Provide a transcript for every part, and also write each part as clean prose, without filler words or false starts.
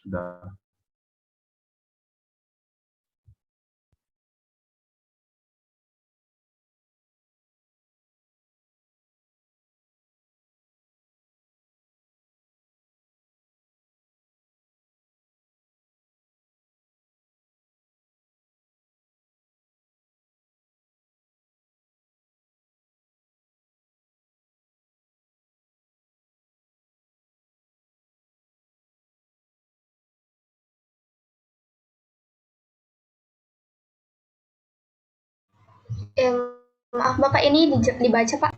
Sudah. Maaf Bapak, ini dibaca Pak.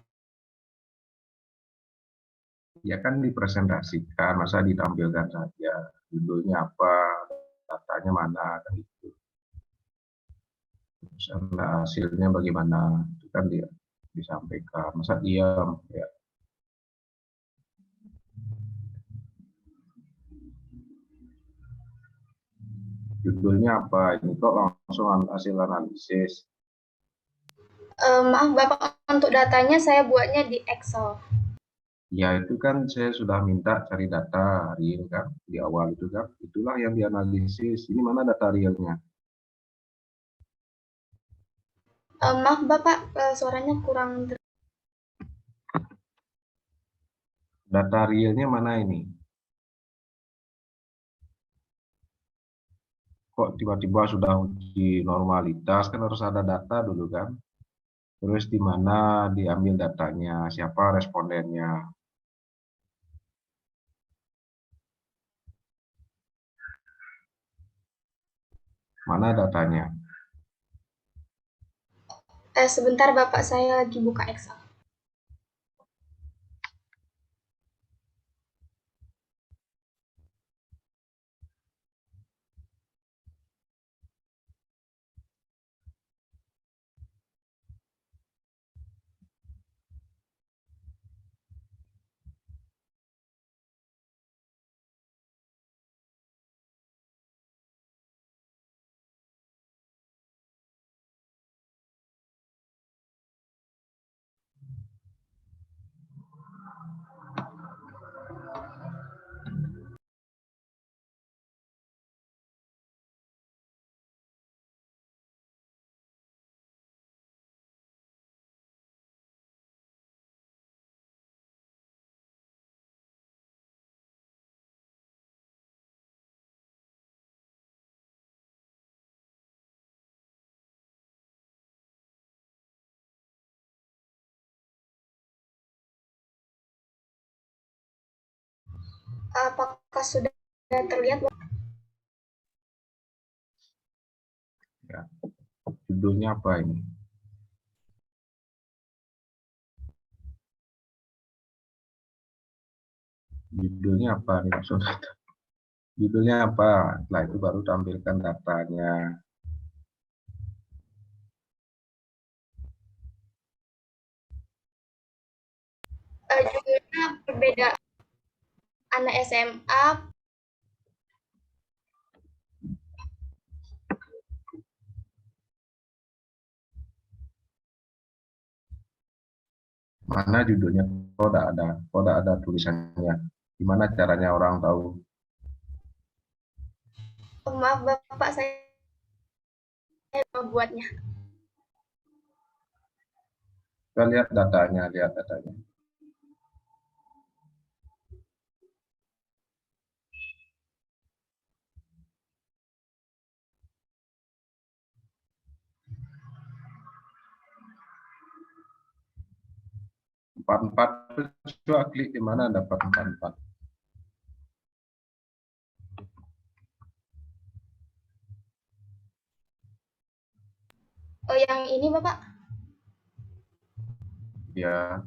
Ya kan dipresentasikan, masa ditampilkan saja. Judulnya apa, datanya mana, kan gitu. Terus hasilnya bagaimana, itu kan dia disampaikan. Masa diam, ya. Judulnya apa, ini kok langsung hasil analisis. Maaf Bapak, untuk datanya saya buatnya di Excel. Ya itu kan saya sudah minta cari data real kan, di awal itu kan. Itulah yang dianalisis. Ini mana data realnya? Maaf Bapak, suaranya kurang. Data realnya mana ini? Kok tiba-tiba sudah uji normalitas, kan harus ada data dulu kan. Terus di mana diambil datanya, siapa respondennya. Mana datanya? Sebentar Bapak, saya lagi buka Excel. Apakah sudah terlihat Bapak? Ya, judulnya apa ini? Judulnya apa nih maksudnya? Judulnya apa? Setelah itu baru tampilkan datanya. Judulnya perbedaan anak SMA. Mana judulnya? Kok tidak ada tulisannya. Gimana caranya orang tahu? Maaf Bapak, saya membuatnya. Kita lihat datanya, lihat datanya. Empat empat, coba klik di mana dapat empat empat. Oh, yang ini Bapak. Ya,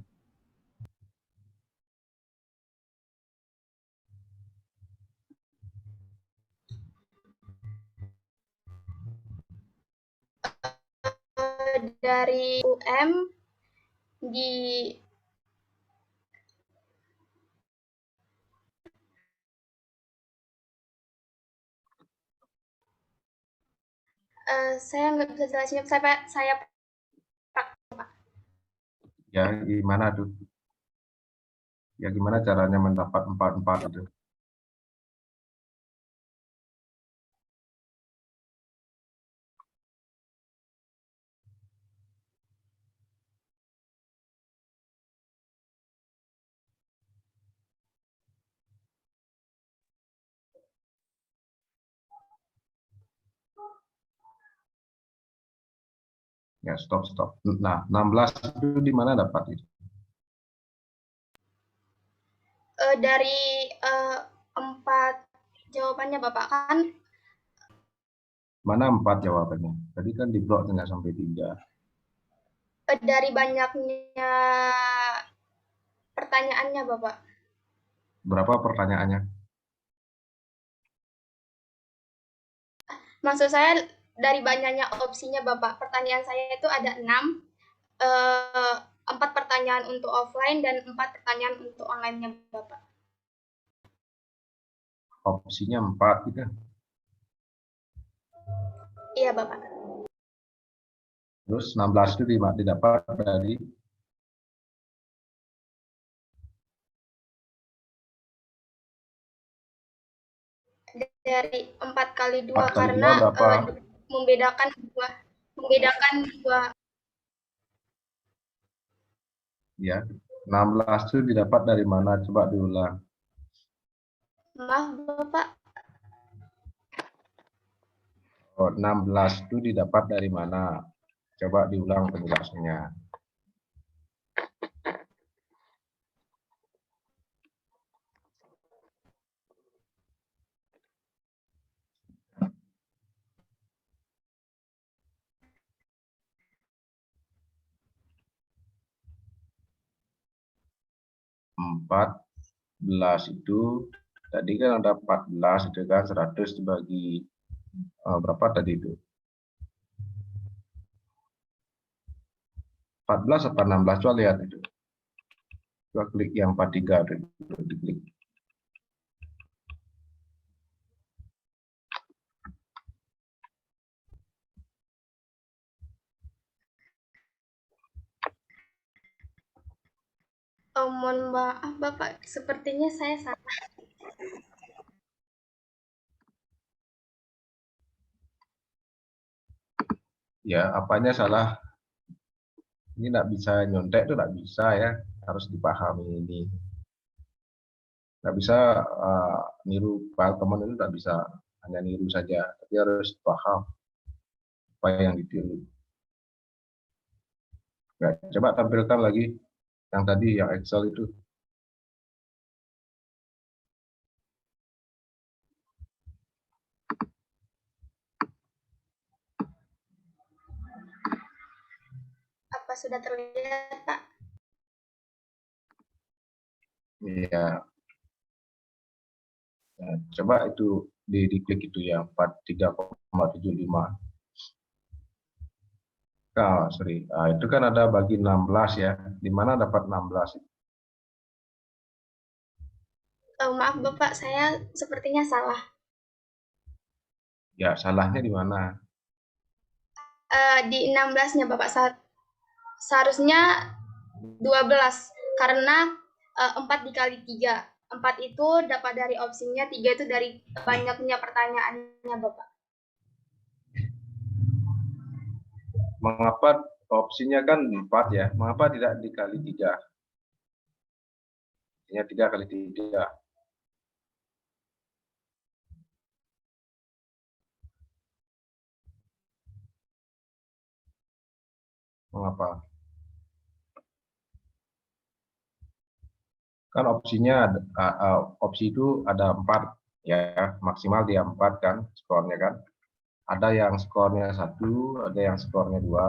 Dari UM di saya nggak bisa jelasin, saya ya gimana tuh? Ya gimana caranya mendapat empat empat itu? Ya, stop, stop. Nah, 16 itu di mana dapat itu? Dari 4 jawabannya Bapak kan Mana 4 jawabannya? Tadi kan di blok tengah sampai 3. dari banyaknya pertanyaannya Bapak. Berapa pertanyaannya? Maksud saya dari banyaknya opsinya Bapak. Pertanyaan saya itu ada 6, eh, 4 pertanyaan untuk offline dan 4 pertanyaan untuk online-nya Bapak. Opsinya 4 gitu. Iya Bapak. Terus 16 itu didapat dari Dari 4 kali 2 4 kali 2 karena berapa? membedakan dua. Ya, 16 itu didapat dari mana? Coba diulang. Maaf Bapak, Oh, 16 itu didapat dari mana? Coba diulang penjelasannya. 14 itu tadi kan ada 14 itu kan 100 dibagi berapa tadi itu? 14 atau 16, coba lihat itu. Coba klik yang 43 itu, diklik. mohon maaf Bapak, sepertinya saya salah. Ya, apanya salah? Ini nggak bisa nyontek itu nggak bisa ya, harus dipahami ini. Nggak bisa niru file teman itu nggak bisa hanya niru saja, tapi harus paham apa yang ditiru. Ya, coba tampilkan lagi yang tadi yang Excel itu. Apa sudah terlihat Pak? Ya, nah, coba itu diklik itu ya 43,75. Nah, sorry. Nah, itu kan ada bagi 16 ya. Di mana dapat 16? Maaf Bapak, saya sepertinya salah. Ya, salahnya di mana? Di 16-nya Bapak, seharusnya 12 karena 4 dikali 3. 4 itu dapat dari opsinya, 3 itu dari banyaknya pertanyaannya Bapak. Mengapa opsinya kan 4 ya? Mengapa tidak dikali 3? Artinya 3 kali 3. Mengapa? Kan opsinya opsi itu ada 4 ya, maksimal dia 4 kan skornya kan. Ada yang skornya 1, ada yang skornya 2,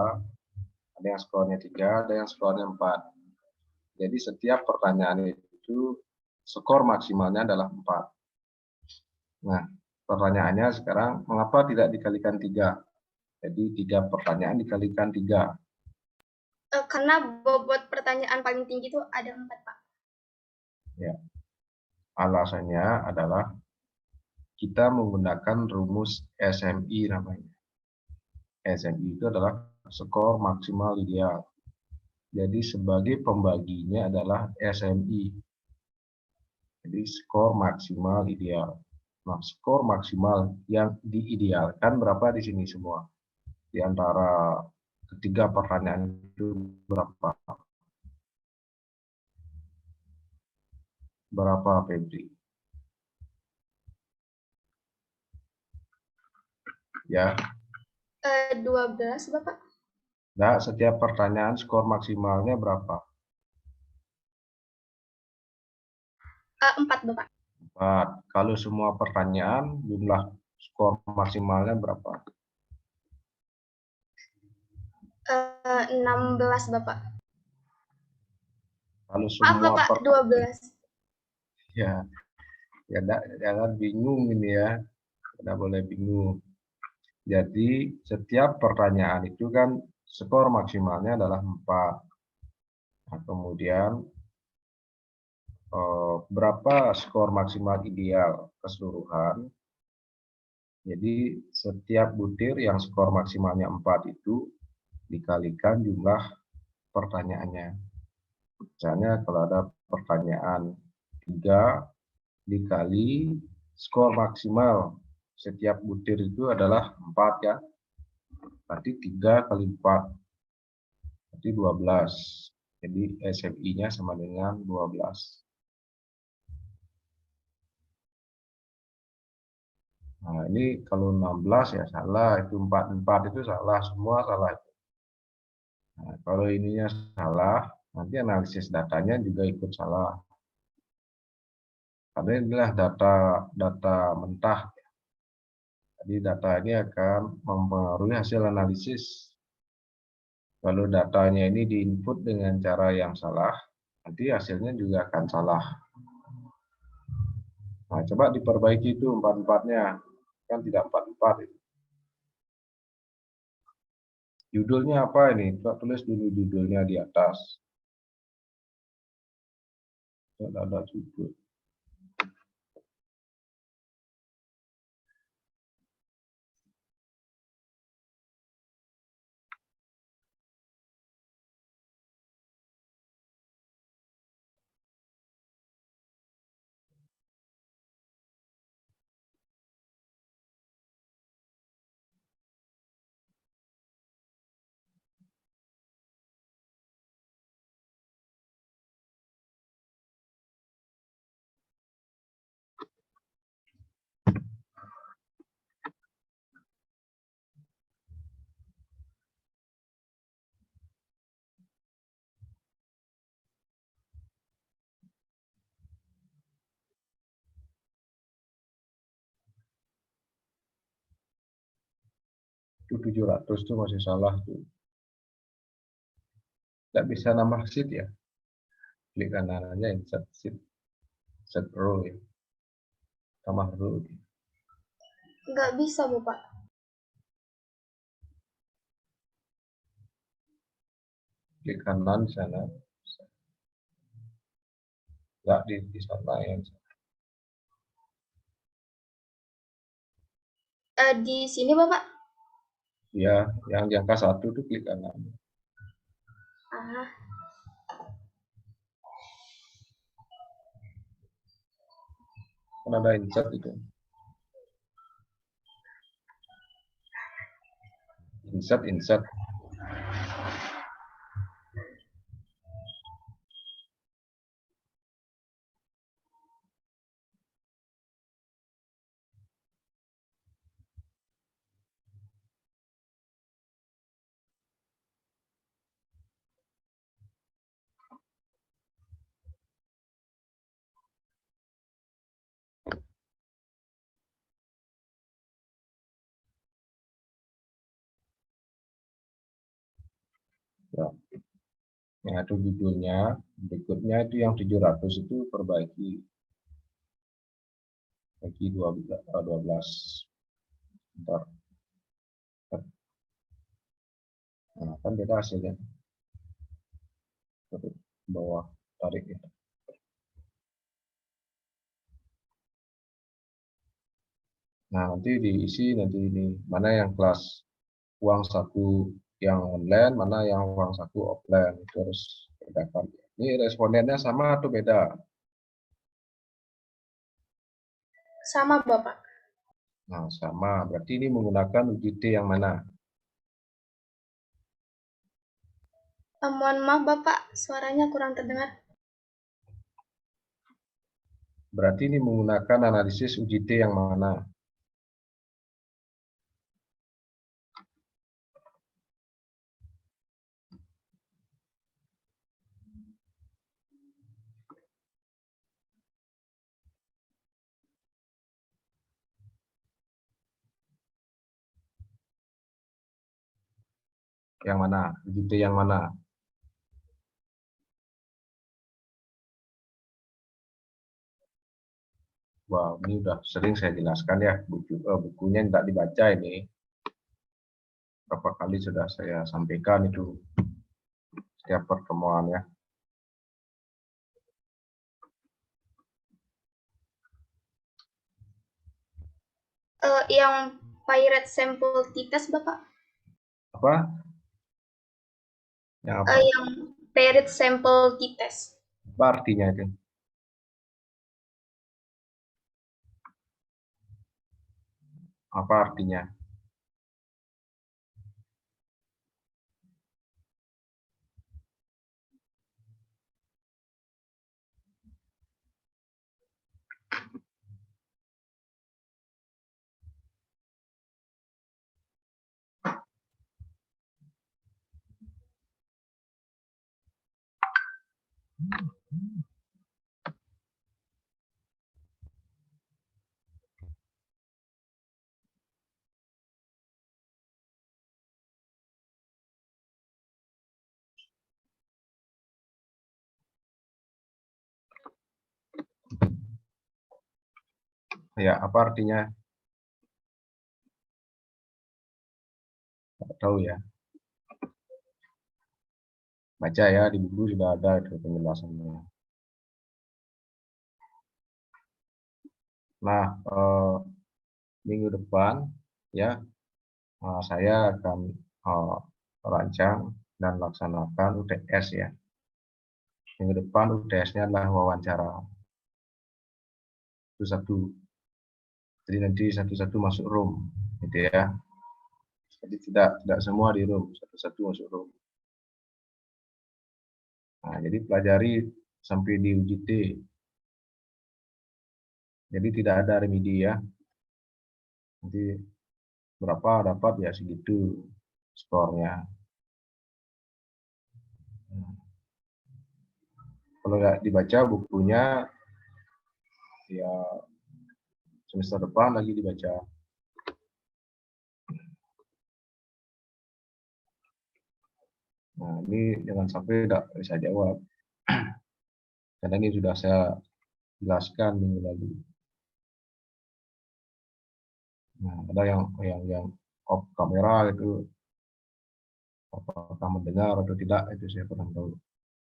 ada yang skornya 3, ada yang skornya 4. Jadi setiap pertanyaan itu skor maksimalnya adalah 4. Nah, pertanyaannya sekarang, mengapa tidak dikalikan 3? Jadi 3 pertanyaan dikalikan 3. Karena bobot pertanyaan paling tinggi itu ada 4 Pak. Ya, alasannya adalah kita menggunakan rumus SMI namanya. SMI itu adalah skor maksimal ideal. Jadi sebagai pembaginya adalah SMI. Jadi skor maksimal ideal. Nah, skor maksimal yang diidealkan berapa di sini semua? Di antara ketiga pertanyaan itu berapa? Berapa, Febri? Ya, 12 Bapak. Nah, setiap pertanyaan skor maksimalnya berapa? 4, Bapak. 4. Kalau semua pertanyaan, jumlah skor maksimalnya berapa? 16, Bapak. Kalau Maaf, semua Bapak, pertanyaan, 12. ya, ya jangan bingung ini ya, tidak boleh bingung. Jadi setiap pertanyaan itu kan skor maksimalnya adalah 4. Nah, kemudian berapa skor maksimal ideal keseluruhan? Jadi setiap butir yang skor maksimalnya 4 itu dikalikan jumlah pertanyaannya. Misalnya kalau ada pertanyaan 3 dikali skor maksimal setiap butir itu adalah 4 ya. Berarti 3 kali 4 berarti 12. Jadi SMI-nya sama dengan 12. Nah, ini kalau 16 ya salah, itu 44 itu salah, semua salah. Nah, kalau ininya salah, nanti analisis datanya juga ikut salah. Karena inilah data mentah. Jadi data ini akan mempengaruhi hasil analisis. Kalau datanya ini diinput dengan cara yang salah, nanti hasilnya juga akan salah. Nah, coba diperbaiki itu 44-nya. Kan tidak 44 itu. Judulnya apa ini? Coba tulis dulu judulnya di atas. Tidak ada judul. Itu 700 itu masih salah tuh. Tidak bisa nambah sheet ya. Klik kanannya insert sheet, insert row ya. Tambah row. Nggak bisa, Bapak. Klik kanan di sana. Nggak di sana yang Di sini, Bapak. ya, yang di angka 1 itu klik kanan. Ah, Kan ada insert itu. Insert. Ya. Yang itu judulnya, berikutnya itu yang 700 itu perbaiki. Bagi 12. Bentar. Nah, kan beda hasilnya. Ke bawah, tarik ya. Nah, nanti diisi nanti ini. Mana yang kelas uang saku yang online, mana yang uang saku offline. Itu harus bedakan. Ini respondennya sama atau beda? sama, Bapak. Nah, sama. Berarti ini menggunakan UJT yang mana? Mohon maaf, Bapak. Suaranya kurang terdengar. Berarti ini menggunakan analisis UJT yang mana? Yang mana? UJT yang mana? Wah, ini udah sering saya jelaskan ya, bukunya tidak dibaca ini. Berapa kali sudah saya sampaikan itu setiap pertemuan ya. Yang pirate sample t-test Bapak? Apa? Yang apa? Yang pirate sample t-test. Apa artinya itu? Apa artinya? Ya, apa artinya? Tidak tahu ya. Baca ya, di buku sudah ada itu penjelasannya. Nah, minggu depan ya saya akan rancang dan laksanakan UTS ya. Minggu depan UTS-nya adalah wawancara satu-satu. Jadi nanti satu-satu masuk room, gitu ya. Jadi tidak semua di room, satu-satu masuk room. Nah, jadi pelajari sampai di UJT. Jadi tidak ada remedi ya. Nanti berapa dapat ya segitu skornya. Kalau nggak dibaca bukunya, ya semester depan lagi dibaca. Nah, ini jangan sampai tidak bisa jawab. Karena ini sudah saya jelaskan minggu lalu. Nah, ada yang off kamera itu apakah mendengar atau tidak itu saya kurang tahu.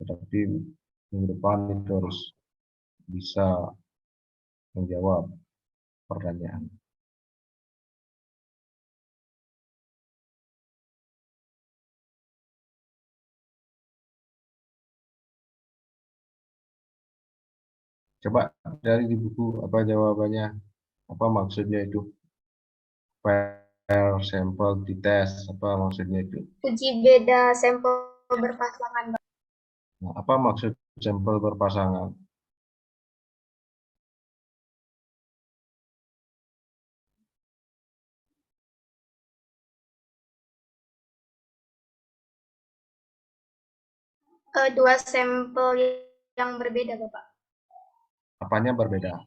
Tetapi minggu depan itu harus bisa menjawab pertanyaan. Coba dari di buku apa jawabannya, apa maksudnya itu? File sampel t-test, apa maksudnya itu? Uji beda sampel berpasangan. Nah, apa maksud sampel berpasangan? Dua sampel yang berbeda Bapak. Apanya berbeda?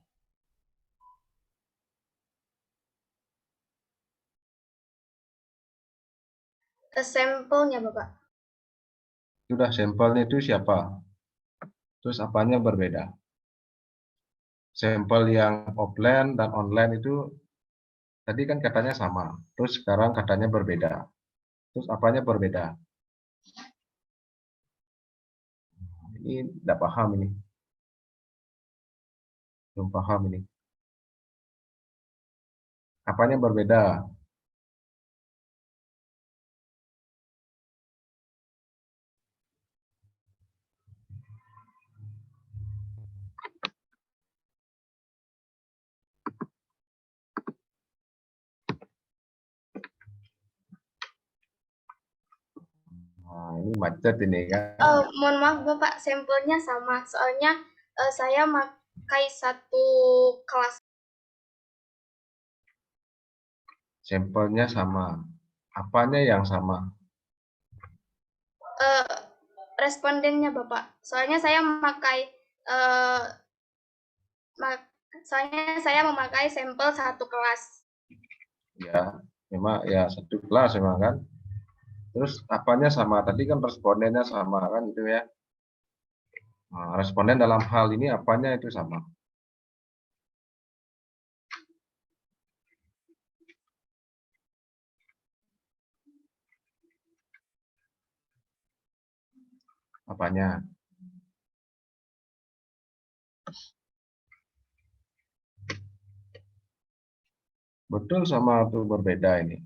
Sampelnya Bapak. Sudah sampelnya itu siapa? Terus apanya berbeda? Sampel yang offline dan online itu tadi kan katanya sama, terus sekarang katanya berbeda. Terus apanya berbeda? Ini tidak paham ini, belum paham ini. Apanya berbeda? Nah, ini macet ini kan. Mohon maaf Bapak, sampelnya sama. Soalnya saya pakai satu kelas. Sampelnya sama. Apanya yang sama? Respondennya Bapak. Soalnya saya memakai sampel satu kelas. Ya, memang ya satu kelas memang kan. Terus apanya sama? Tadi kan respondennya sama kan itu ya. Nah, responden dalam hal ini apanya itu sama. Apanya? Betul sama atau berbeda ini?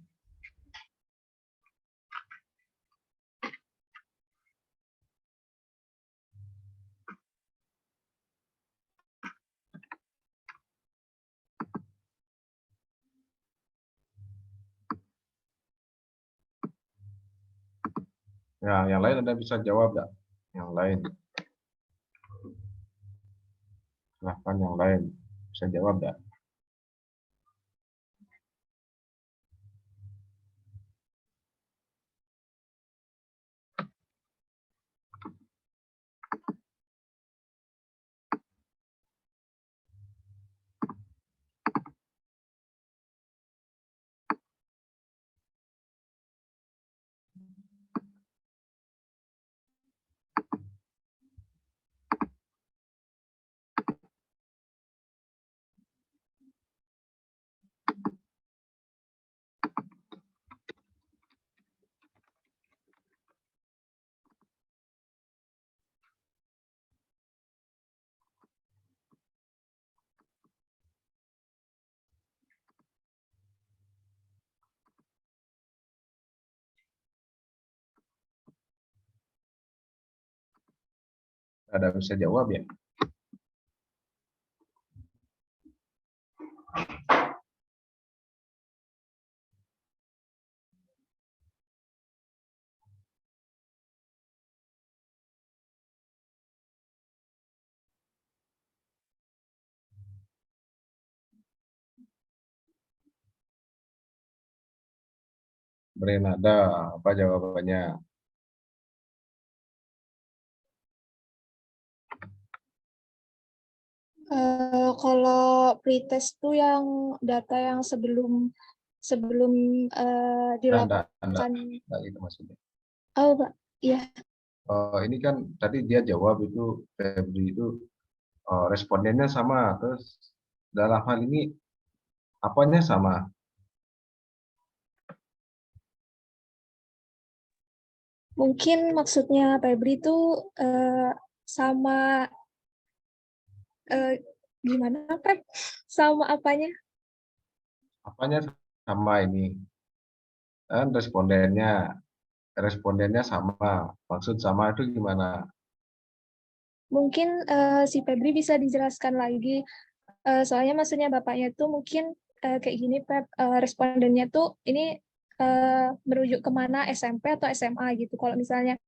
Ya, yang lain Anda bisa jawab nggak? Yang lain, silahkan yang lain bisa jawab nggak? Ada bisa jawab ya? Bernada, apa jawabannya? Kalau pretest tuh yang data yang sebelum sebelum dilakukan. Enggak itu maksudnya. Oh, Pak. Iya. Ini kan tadi dia jawab itu Febri itu respondennya sama, terus dalam hal ini apanya sama? Mungkin maksudnya Febri itu sama gimana, Feb? Sama apanya? Apanya sama ini? Kan respondennya sama. Maksud sama itu gimana? Mungkin si Febri bisa dijelaskan lagi. Soalnya maksudnya bapaknya tuh mungkin kayak gini, Feb. Respondennya tuh ini merujuk kemana, SMP atau SMA gitu. Kalau misalnya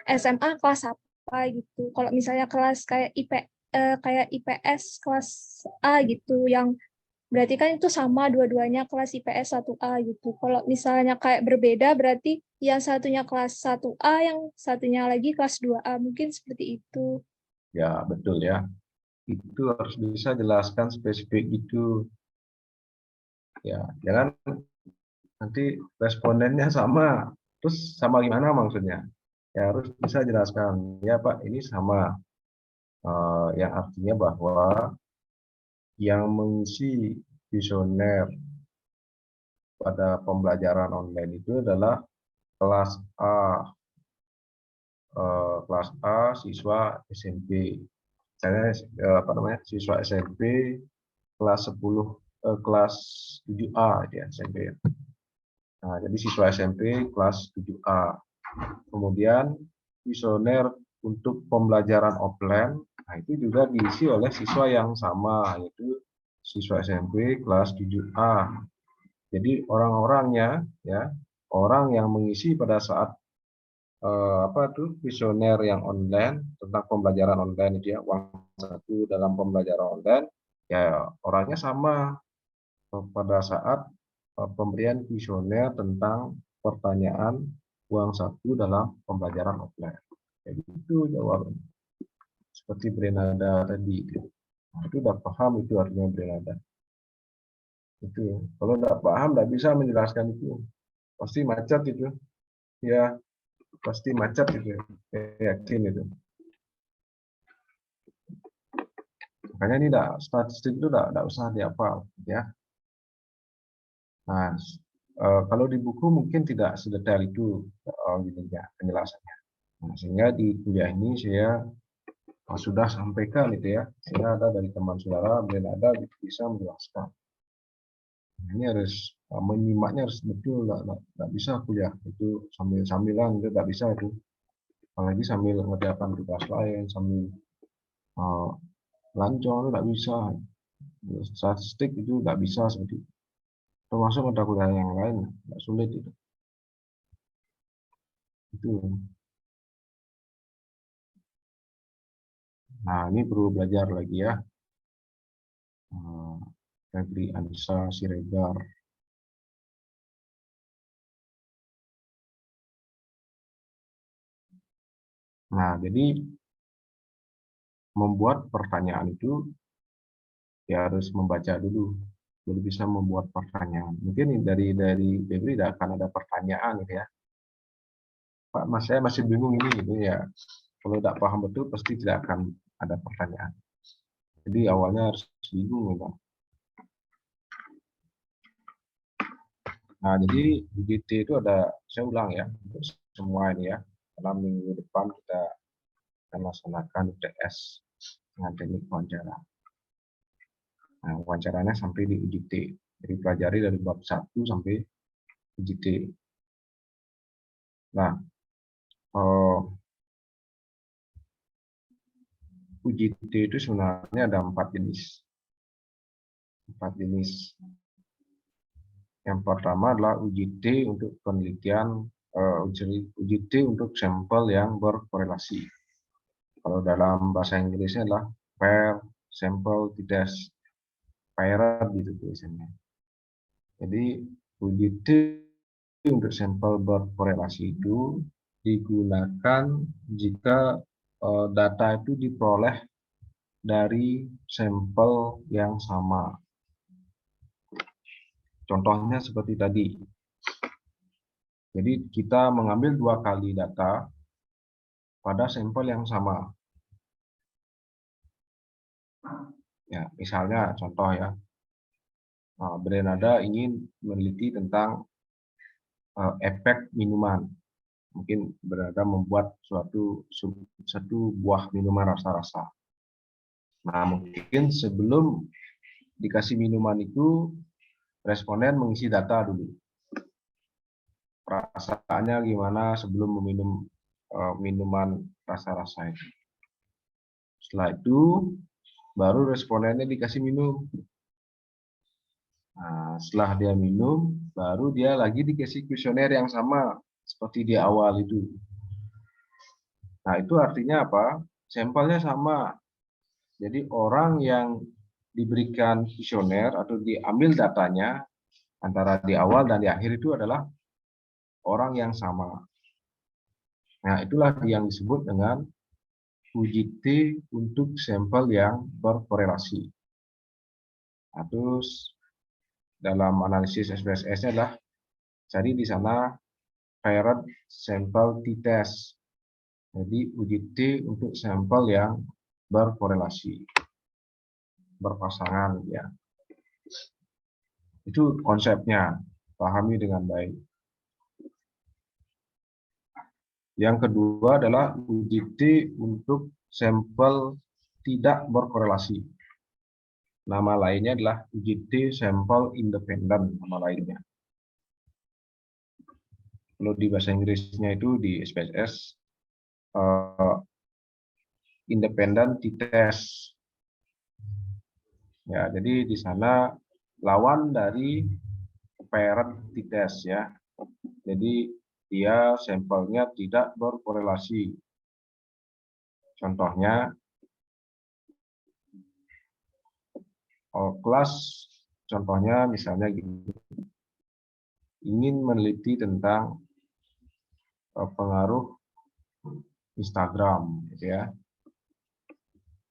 SMA kelas apa gitu. Kalau misalnya kelas kayak kayak IPS kelas A gitu, yang berarti kan itu sama dua-duanya kelas IPS 1A gitu. Kalau misalnya kayak berbeda berarti yang satunya kelas 1A, yang satunya lagi kelas 2A. Mungkin seperti itu. Ya, betul ya. Itu harus bisa jelaskan spesifik itu. Ya, jangan nanti respondennya sama. Terus sama gimana maksudnya? Ya harus bisa jelaskan. Ya Pak, ini sama. Yang artinya bahwa yang mengisi kuesioner pada pembelajaran online itu adalah kelas A, kelas A siswa SMP. Misalnya apa namanya? Siswa SMP kelas 10 kelas 7A ya SMP. Nah, jadi siswa SMP kelas 7A. Kemudian kuesioner untuk pembelajaran offline, nah itu juga diisi oleh siswa yang sama, yaitu siswa SMP kelas 7A. Jadi orang-orangnya ya, orang yang mengisi pada saat apa tuh kuesioner yang online tentang pembelajaran online itu ya, uang satu dalam pembelajaran online, ya orangnya sama pada saat pemberian kuesioner tentang pertanyaan uang saku dalam pembelajaran offline. Jadi itu jawabannya. Seperti Brenada tadi. Nah, itu udah paham itu artinya Brenada. Itu. Kalau nggak paham, nggak bisa menjelaskan itu. Pasti macet itu. ya pasti macet gitu, saya yakin itu. Makanya ini statistik itu tidak usah dihafal, ya. Nah, kalau di buku mungkin tidak sedetail itu gini ya penjelasannya. Nah, sehingga di kuliah ini saya sudah sampaikan itu ya, sehingga ada dari teman saudara dan ada bisa menjelaskan. Nah, ini harus menyimaknya harus betul, nggak bisa kuliah itu sambil-sambilan itu nggak bisa itu. Apalagi sambil mengerjakan tugas lain, sambil lancong itu nggak bisa. Statistik itu nggak bisa seperti itu. Termasuk mata kuliah yang lain nggak sulit itu. Itu. Nah, ini perlu belajar lagi ya. Febri Anissa Siregar. Nah, jadi membuat pertanyaan itu ya harus membaca dulu, baru bisa membuat pertanyaan. Mungkin dari Febri tidak akan ada pertanyaan gitu ya. Pak, Mas saya masih bingung ini gitu ya. Kalau tidak paham betul pasti tidak akan ada pertanyaan. Jadi awalnya harus bingung gitu. Nah, jadi UGT itu ada, saya ulang ya, untuk semua ini ya. Karena minggu depan kita akan laksanakan UTS dengan teknik wawancara. Nah, wawancaranya sampai di UGT. Jadi pelajari dari bab 1 sampai UGT. Nah, UGT itu sebenarnya ada 4 jenis. 4 jenis. Yang pertama adalah UGT untuk penelitian, UGT untuk sampel yang berkorelasi. Kalau dalam bahasa Inggrisnya adalah pair sample test, paired gitu tulisannya. Jadi UGT untuk sampel berkorelasi itu digunakan jika data itu diperoleh dari sampel yang sama. Contohnya seperti tadi. Jadi kita mengambil 2 kali data pada sampel yang sama. Ya, misalnya contoh ya. Brenada ingin meneliti tentang efek minuman. Mungkin Brenada membuat satu buah minuman rasa-rasa. Nah, mungkin sebelum dikasih minuman itu responden mengisi data dulu. Perasaannya gimana sebelum meminum minuman rasa-rasa itu. Setelah itu baru respondennya dikasih minum. Nah, setelah dia minum, baru dia lagi dikasih kuesioner yang sama seperti di awal itu. Nah, itu artinya apa? Sampelnya sama. Jadi orang yang diberikan kuesioner atau diambil datanya antara di awal dan di akhir itu adalah orang yang sama. Nah, itulah yang disebut dengan UGT untuk sampel yang berkorelasi. Nah, terus dalam analisis SPSS-nya adalah cari di sana paired sample t-test. Jadi UGT untuk sampel yang berkorelasi, berpasangan ya. Itu konsepnya, pahami dengan baik. Yang kedua adalah UGT untuk sampel tidak berkorelasi. Nama lainnya adalah UGT sampel independen, nama lainnya. Kalau di bahasa Inggrisnya itu di SPSS independent t-test. Ya, jadi di sana lawan dari paired t-test ya. Jadi dia sampelnya tidak berkorelasi. Contohnya kelas, contohnya misalnya gini, ingin meneliti tentang pengaruh Instagram, gitu ya.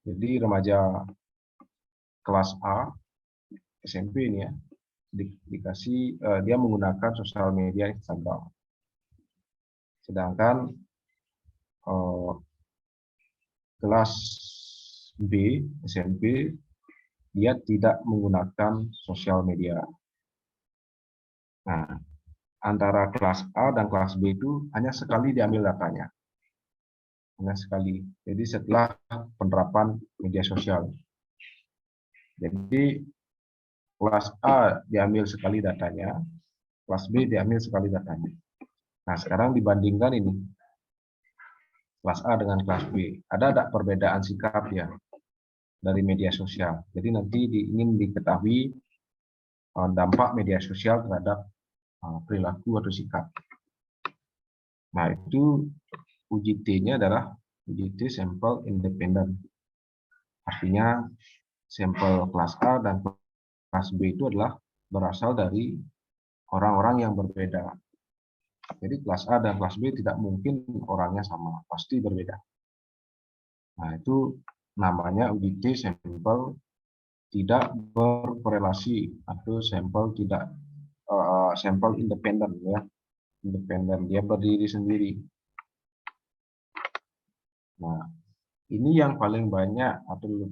Jadi remaja kelas A SMP ini ya, dikasih dia menggunakan sosial media Instagram. Sedangkan kelas B, SMP, dia tidak menggunakan sosial media. Nah, antara kelas A dan kelas B itu hanya sekali diambil datanya. Hanya sekali. Jadi setelah penerapan media sosial. Jadi kelas A diambil sekali datanya, kelas B diambil sekali datanya. Nah, sekarang dibandingkan ini, kelas A dengan kelas B. Ada perbedaan sikap ya dari media sosial. Jadi nanti ingin diketahui dampak media sosial terhadap perilaku atau sikap. Nah, itu uji T-nya adalah uji T sampel independen. Artinya sampel kelas A dan kelas B itu adalah berasal dari orang-orang yang berbeda. Jadi kelas A dan kelas B tidak mungkin orangnya sama, pasti berbeda. Nah, itu namanya uji T sampel tidak berkorelasi atau sampel tidak sampel independen ya. Independen, dia berdiri sendiri. Nah, ini yang paling banyak atau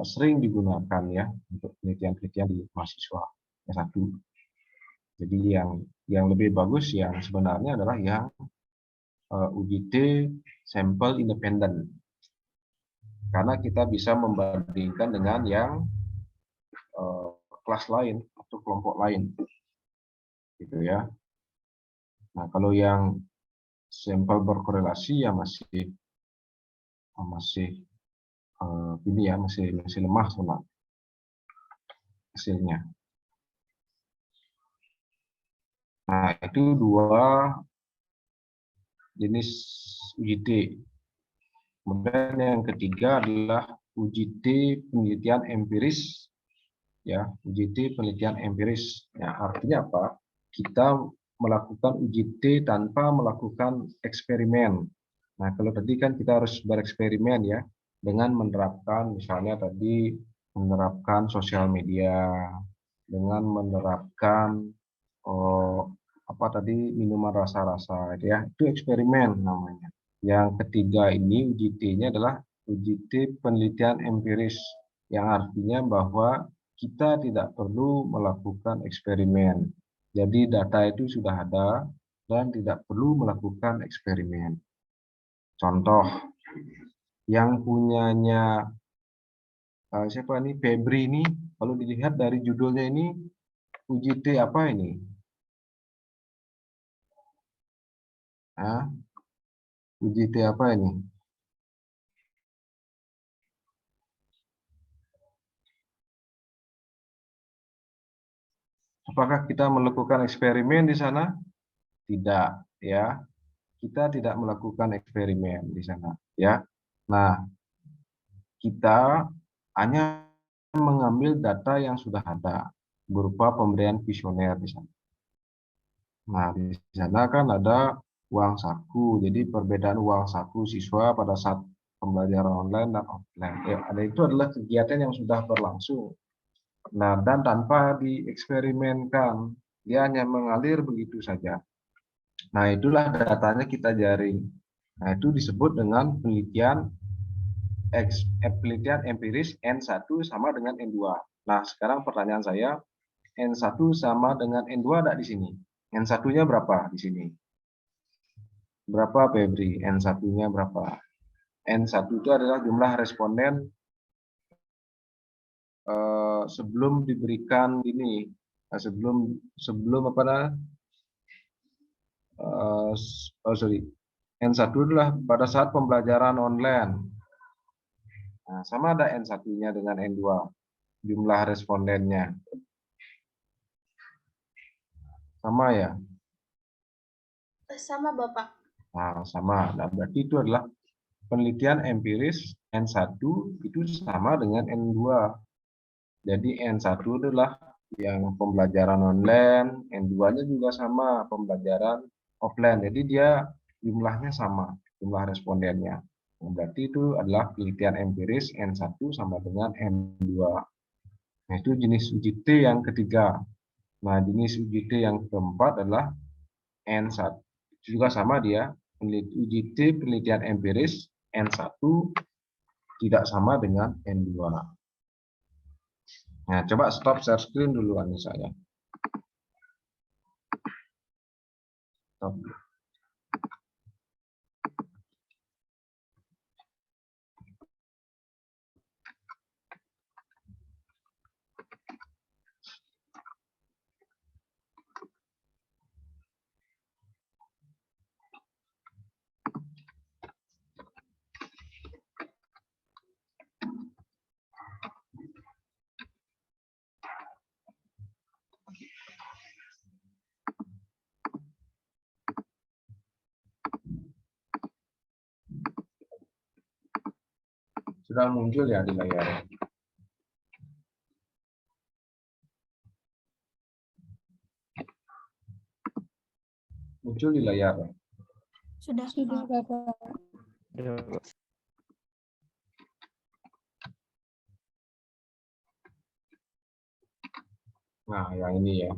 sering digunakan ya untuk penelitian-penelitian di mahasiswa S1. Jadi yang lebih bagus yang sebenarnya adalah yang uji T sampel independen. Karena kita bisa membandingkan dengan yang kelas lain atau kelompok lain. Gitu ya. Nah, kalau yang sampel berkorelasi ya masih ini ya masih lemah sama hasilnya. Nah, itu dua jenis uji T. Kemudian yang ketiga adalah uji T penelitian empiris. Ya, uji T penelitian empiris. Ya, artinya apa? Kita melakukan uji T tanpa melakukan eksperimen. Nah, kalau tadi kan kita harus bereksperimen ya, dengan menerapkan misalnya tadi menerapkan sosial media, dengan menerapkan minuman rasa-rasa ya, itu eksperimen namanya. Yang ketiga ini uji T-nya adalah uji T penelitian empiris, yang artinya bahwa kita tidak perlu melakukan eksperimen. Jadi data itu sudah ada dan tidak perlu melakukan eksperimen. Contoh, yang punyanya siapa nih, Febri ini, kalau dilihat dari judulnya ini, uji T apa ini? Uji T apa ini? Apakah kita melakukan eksperimen di sana? Tidak, ya. Kita tidak melakukan eksperimen di sana, ya. Nah, kita hanya mengambil data yang sudah ada berupa pemberian kuesioner di sana. Nah, di sana kan ada uang saku. Jadi perbedaan uang saku siswa pada saat pembelajaran online dan offline. Ya, ada itu adalah kegiatan yang sudah berlangsung. Nah, dan tanpa dieksperimenkan, dia hanya mengalir begitu saja. Nah, itulah datanya kita jaring. Nah, itu disebut dengan penelitian empiris N1 sama dengan N2. Nah, sekarang pertanyaan saya, N1 sama dengan N2 ada di sini? N1-nya berapa di sini? Berapa, Febri? N1-nya berapa? N1 itu adalah jumlah responden sebelum diberikan ini, sebelum apa namanya? N1 adalah pada saat pembelajaran online. Nah, sama ada N1-nya dengan N2, jumlah respondennya. Sama ya? Sama, Bapak. Nah, sama. Nah, berarti itu adalah penelitian empiris N1 itu sama dengan N2. Jadi N1 adalah yang pembelajaran online, N2-nya juga sama, pembelajaran offline. Jadi dia jumlahnya sama, jumlah respondennya. Nah, berarti itu adalah penelitian empiris N1 sama dengan N2. Nah, itu jenis uji T yang ketiga. Nah, jenis uji T yang keempat adalah N1. Juga sama dia, uji T penelitian empiris N1 tidak sama dengan N2. Nah, coba stop share screen dulu Anissa ya. Stop. Sudah muncul ya di layar. Muncul di layar. Sudah, Sudah, Pak. Bapak. Nah, yang ini ya.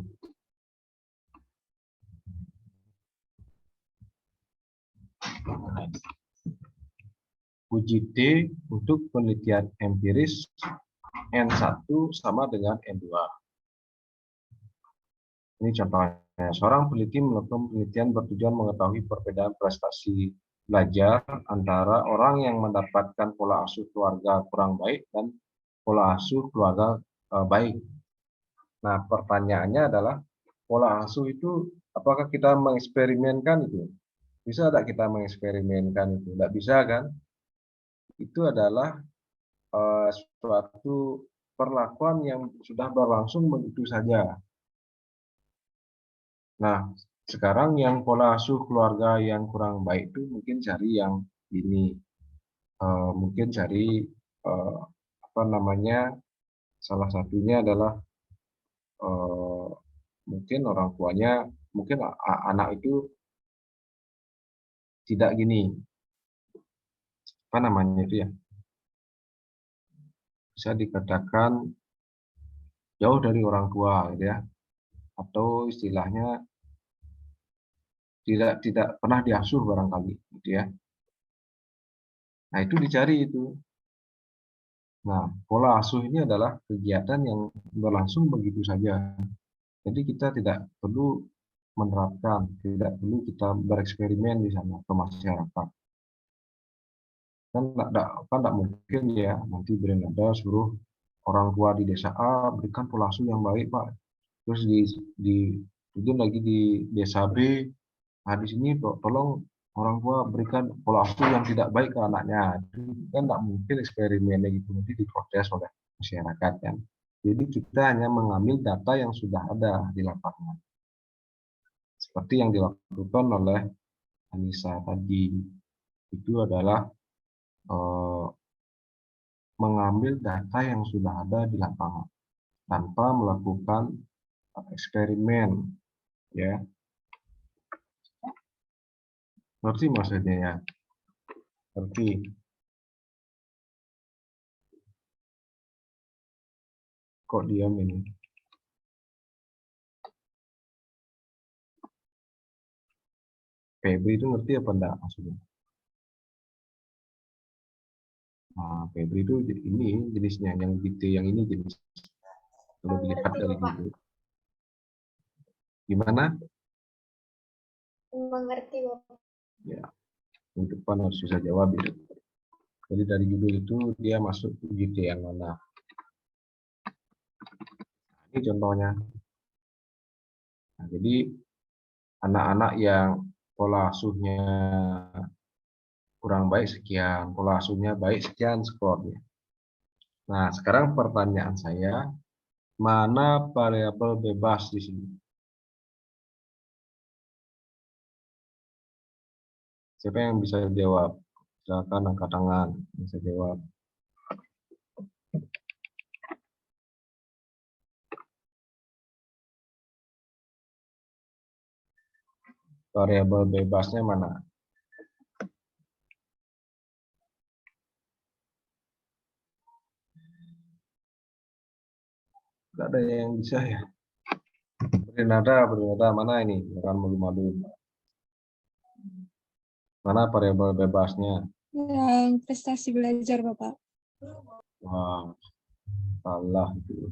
Uji T untuk penelitian empiris N1 sama dengan N2. Ini contohnya. Seorang peneliti melakukan penelitian bertujuan mengetahui perbedaan prestasi belajar antara orang yang mendapatkan pola asuh keluarga kurang baik dan pola asuh keluarga baik. Nah, pertanyaannya adalah pola asuh itu apakah kita mengeksperimenkan itu? Bisa tidak kita mengeksperimenkan itu? Tidak bisa kan? Itu adalah suatu perlakuan yang sudah berlangsung begitu saja. Nah, sekarang yang pola asuh keluarga yang kurang baik itu mungkin cari yang ini, mungkin cari apa namanya? Salah satunya adalah mungkin orang tuanya, mungkin anak itu tidak gini, apa namanya itu ya? Bisa dikatakan jauh dari orang tua, gitu ya, atau istilahnya tidak pernah diasuh barangkali, gitu ya. Nah, itu dicari itu. Nah, pola asuh ini adalah kegiatan yang berlangsung begitu saja. Jadi kita tidak perlu menerapkan, tidak perlu kita bereksperimen di sana ke masyarakat. Kan tidak mungkin ya nanti Bernada suruh orang tua di desa A berikan pola asuh yang baik, Pak. Terus itu lagi di desa B, nah di sini tolong orang tua berikan pola asuh yang tidak baik ke anaknya. Itu kan tidak mungkin eksperimennya gitu, nanti diprotes oleh masyarakat kan. Jadi kita hanya mengambil data yang sudah ada di lapangan. Seperti yang dilakukan oleh Anissa tadi, itu adalah mengambil data yang sudah ada di lapangan tanpa melakukan eksperimen, ya. Ngerti maksudnya ya? Ngerti. Kok diam ini? Febri itu ngerti apa enggak maksudnya? Nah, Febri itu ini jenisnya, yang BT yang ini jenis. Kalau dilihat Mengerti, dari Bapak. judul. Gimana? Mengerti, Bapak. Ya, untuk depan harus bisa jawab ya. Jadi dari judul itu dia masuk UGT yang mana? Ini contohnya. Nah, jadi anak-anak yang pola asuhnya kurang baik sekian, pola asuhnya baik sekian skornya. Nah, sekarang pertanyaan saya, mana variabel bebas di sini? Siapa yang bisa jawab? Silakan angkat tangan, bisa jawab. Variabel bebasnya mana? Tidak ada yang bisa ya. Berinada mana ini? Jangan malu-malu. Mana variabel bebasnya? Yang prestasi belajar, Bapak. Wah, salah itu.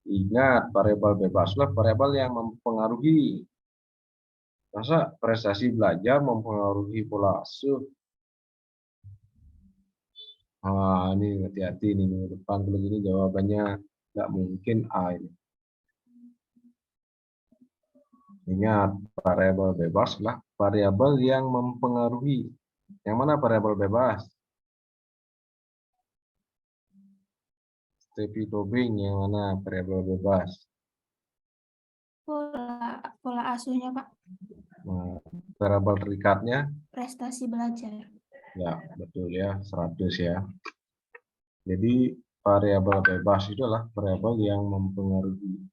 Ingat, variabel bebaslah variabel yang mempengaruhi. Masa prestasi belajar mempengaruhi pola asuh? Ah, ini hati-hati nih minggu depan kalau gini jawabannya nggak mungkin A ini. Ingat, variabel bebas lah variabel yang mempengaruhi. Yang mana variabel bebas? Stevie Tobing, yang mana variabel bebas? Pola asuhnya, Pak. Nah, variabel terikatnya? Prestasi belajar. Ya, betul ya, 100 ya. Jadi variabel bebas itu adalah variabel yang mempengaruhi.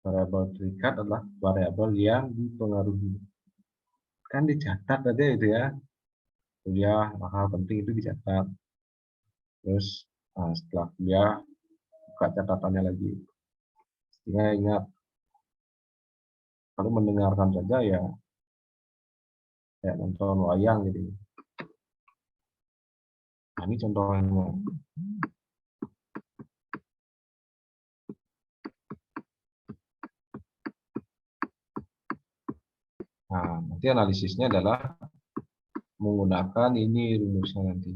Variabel terikat adalah variabel yang dipengaruhi. Kan dicatat aja itu ya. Kuliah, hal penting itu dicatat. Terus setelah kuliah, buka catatannya lagi. Sehingga ingat, kalau mendengarkan saja ya kayak nonton wayang gitu. Nah, ini contohnya. Nah, nanti analisisnya adalah menggunakan ini rumusnya nanti.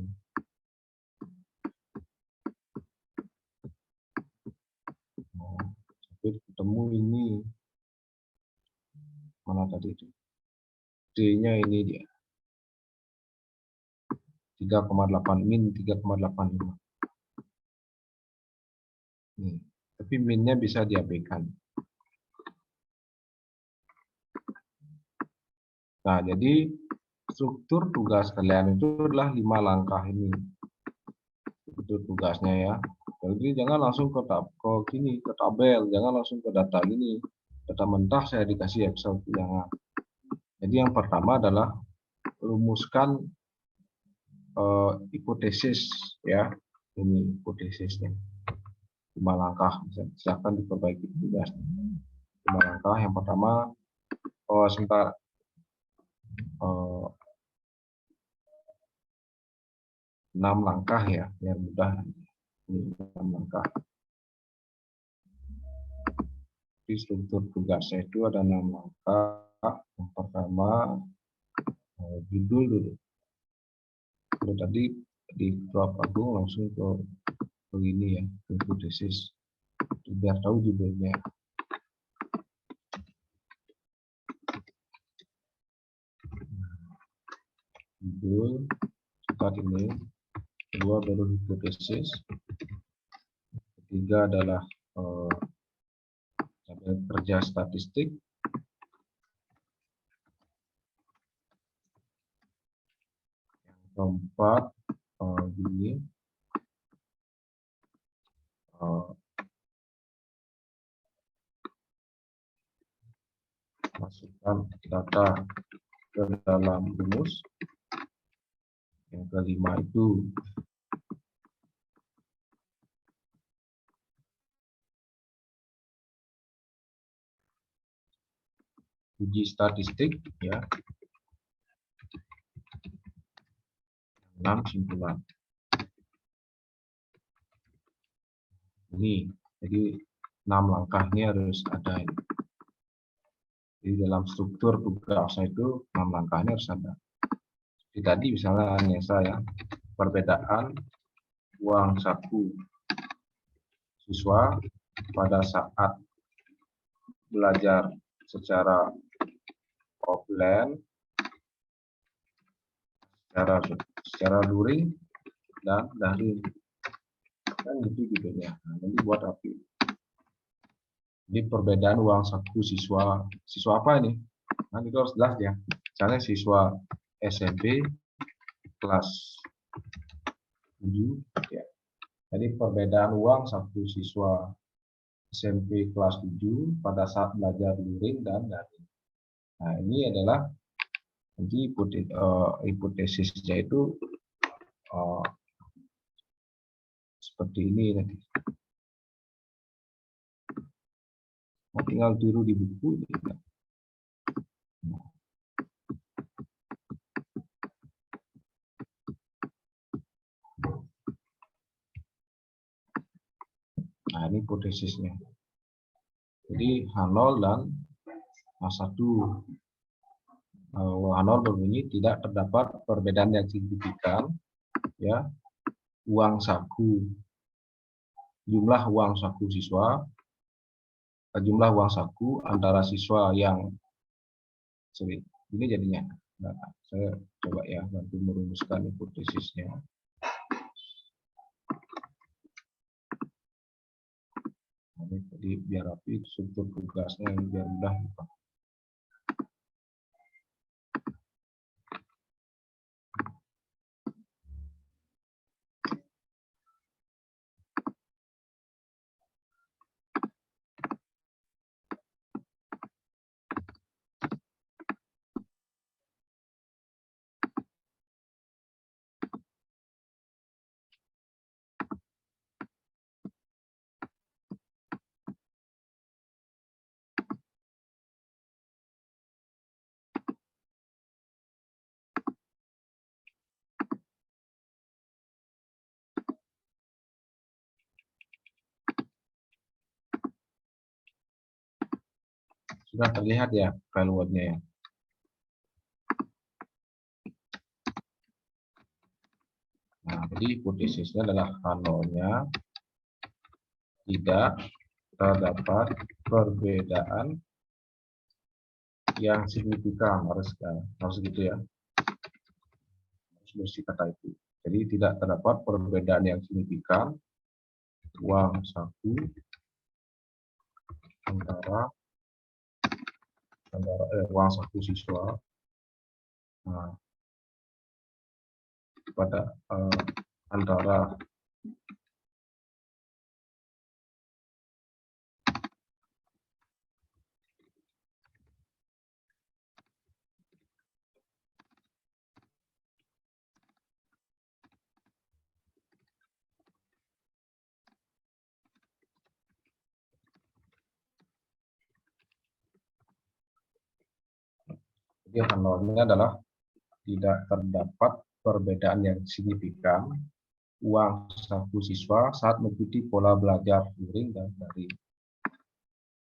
Nah, sampai ketemu ini. Mana tadi itu? D-nya ini dia. 3,8 min 3,85. Nih, tapi minnya bisa diabaikan. Nah, jadi struktur tugas kalian itu adalah 5 langkah ini. Itu tugasnya ya. Jadi jangan langsung ke tabel, jangan langsung ke data ini. Data mentah saya dikasih Excel, jangan. Jadi yang pertama adalah rumuskan hipotesis ya. Ini hipotesisnya. 5 langkah, silakan diperbaiki tugasnya. 5 langkah. Yang pertama, sebentar. 6 langkah ya, biar mudah. Ini 6 langkah. Di struktur tugasnya itu ada 6 langkah. Yang pertama, judul dulu. Kalau tadi di drop Agung langsung ke begini ya, hipotesis. Biar tahu judulnya. Judul, start ini. Kedua baru hipotesis. Ketiga adalah kerja statistik. Yang keempat gini, masukkan data ke dalam rumus. Yang kelima itu uji statistik ya. 6 simpulan. Ini jadi 6 langkah ini harus ada ini. Di dalam struktur tugas itu 6 langkahnya harus ada. Jadi tadi misalnya Anessa ya, perbedaan uang saku siswa pada saat belajar secara offline, secara luring dan daring. Kan gitu ya. Nah, nanti buat rapi. Jadi perbedaan uang saku siswa apa ini? Nanti itu harus jelas ya. Misalnya siswa SMP kelas 7 ya. Jadi perbedaan uang saku siswa SMP kelas 7 pada saat belajar luring dan daring. Nah, ini adalah nanti hipotesisnya itu seperti ini nanti. Oke. tinggal tiru di buku. Nah, ini hipotesisnya. Jadi H0 dan H1. H0 berbunyi tidak terdapat perbedaan yang signifikan, ya. Uang saku, jumlah uang saku siswa, jumlah uang saku antara siswa yang ini jadinya. Nah, saya coba ya bantu merumuskan hipotesisnya. Jadi biar rapi struktur tugasnya biar mudah. Sudah terlihat ya file wordnya ya. Nah, jadi hipotesisnya adalah H0-nya tidak terdapat perbedaan yang signifikan, harus gitu ya. Harus bersih kata itu. Jadi tidak terdapat perbedaan yang signifikan uang saku antara uang saku siswa pada antara jadi H0-nya adalah tidak terdapat perbedaan yang signifikan uang saku siswa saat mengikuti pola belajar luring dan daring.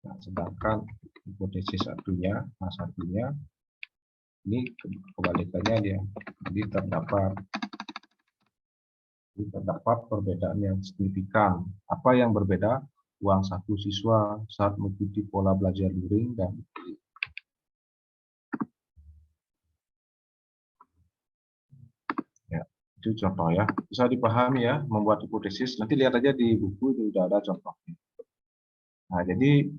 Nah, sedangkan hipotesis satunya, H1-nya ini kebalikannya dia. Jadi terdapat perbedaan yang signifikan. Apa yang berbeda? Uang saku siswa saat mengikuti pola belajar luring dan daring. Itu contoh ya, bisa dipahami ya membuat hipotesis. Nanti lihat aja di buku itu sudah ada contohnya. Nah, jadi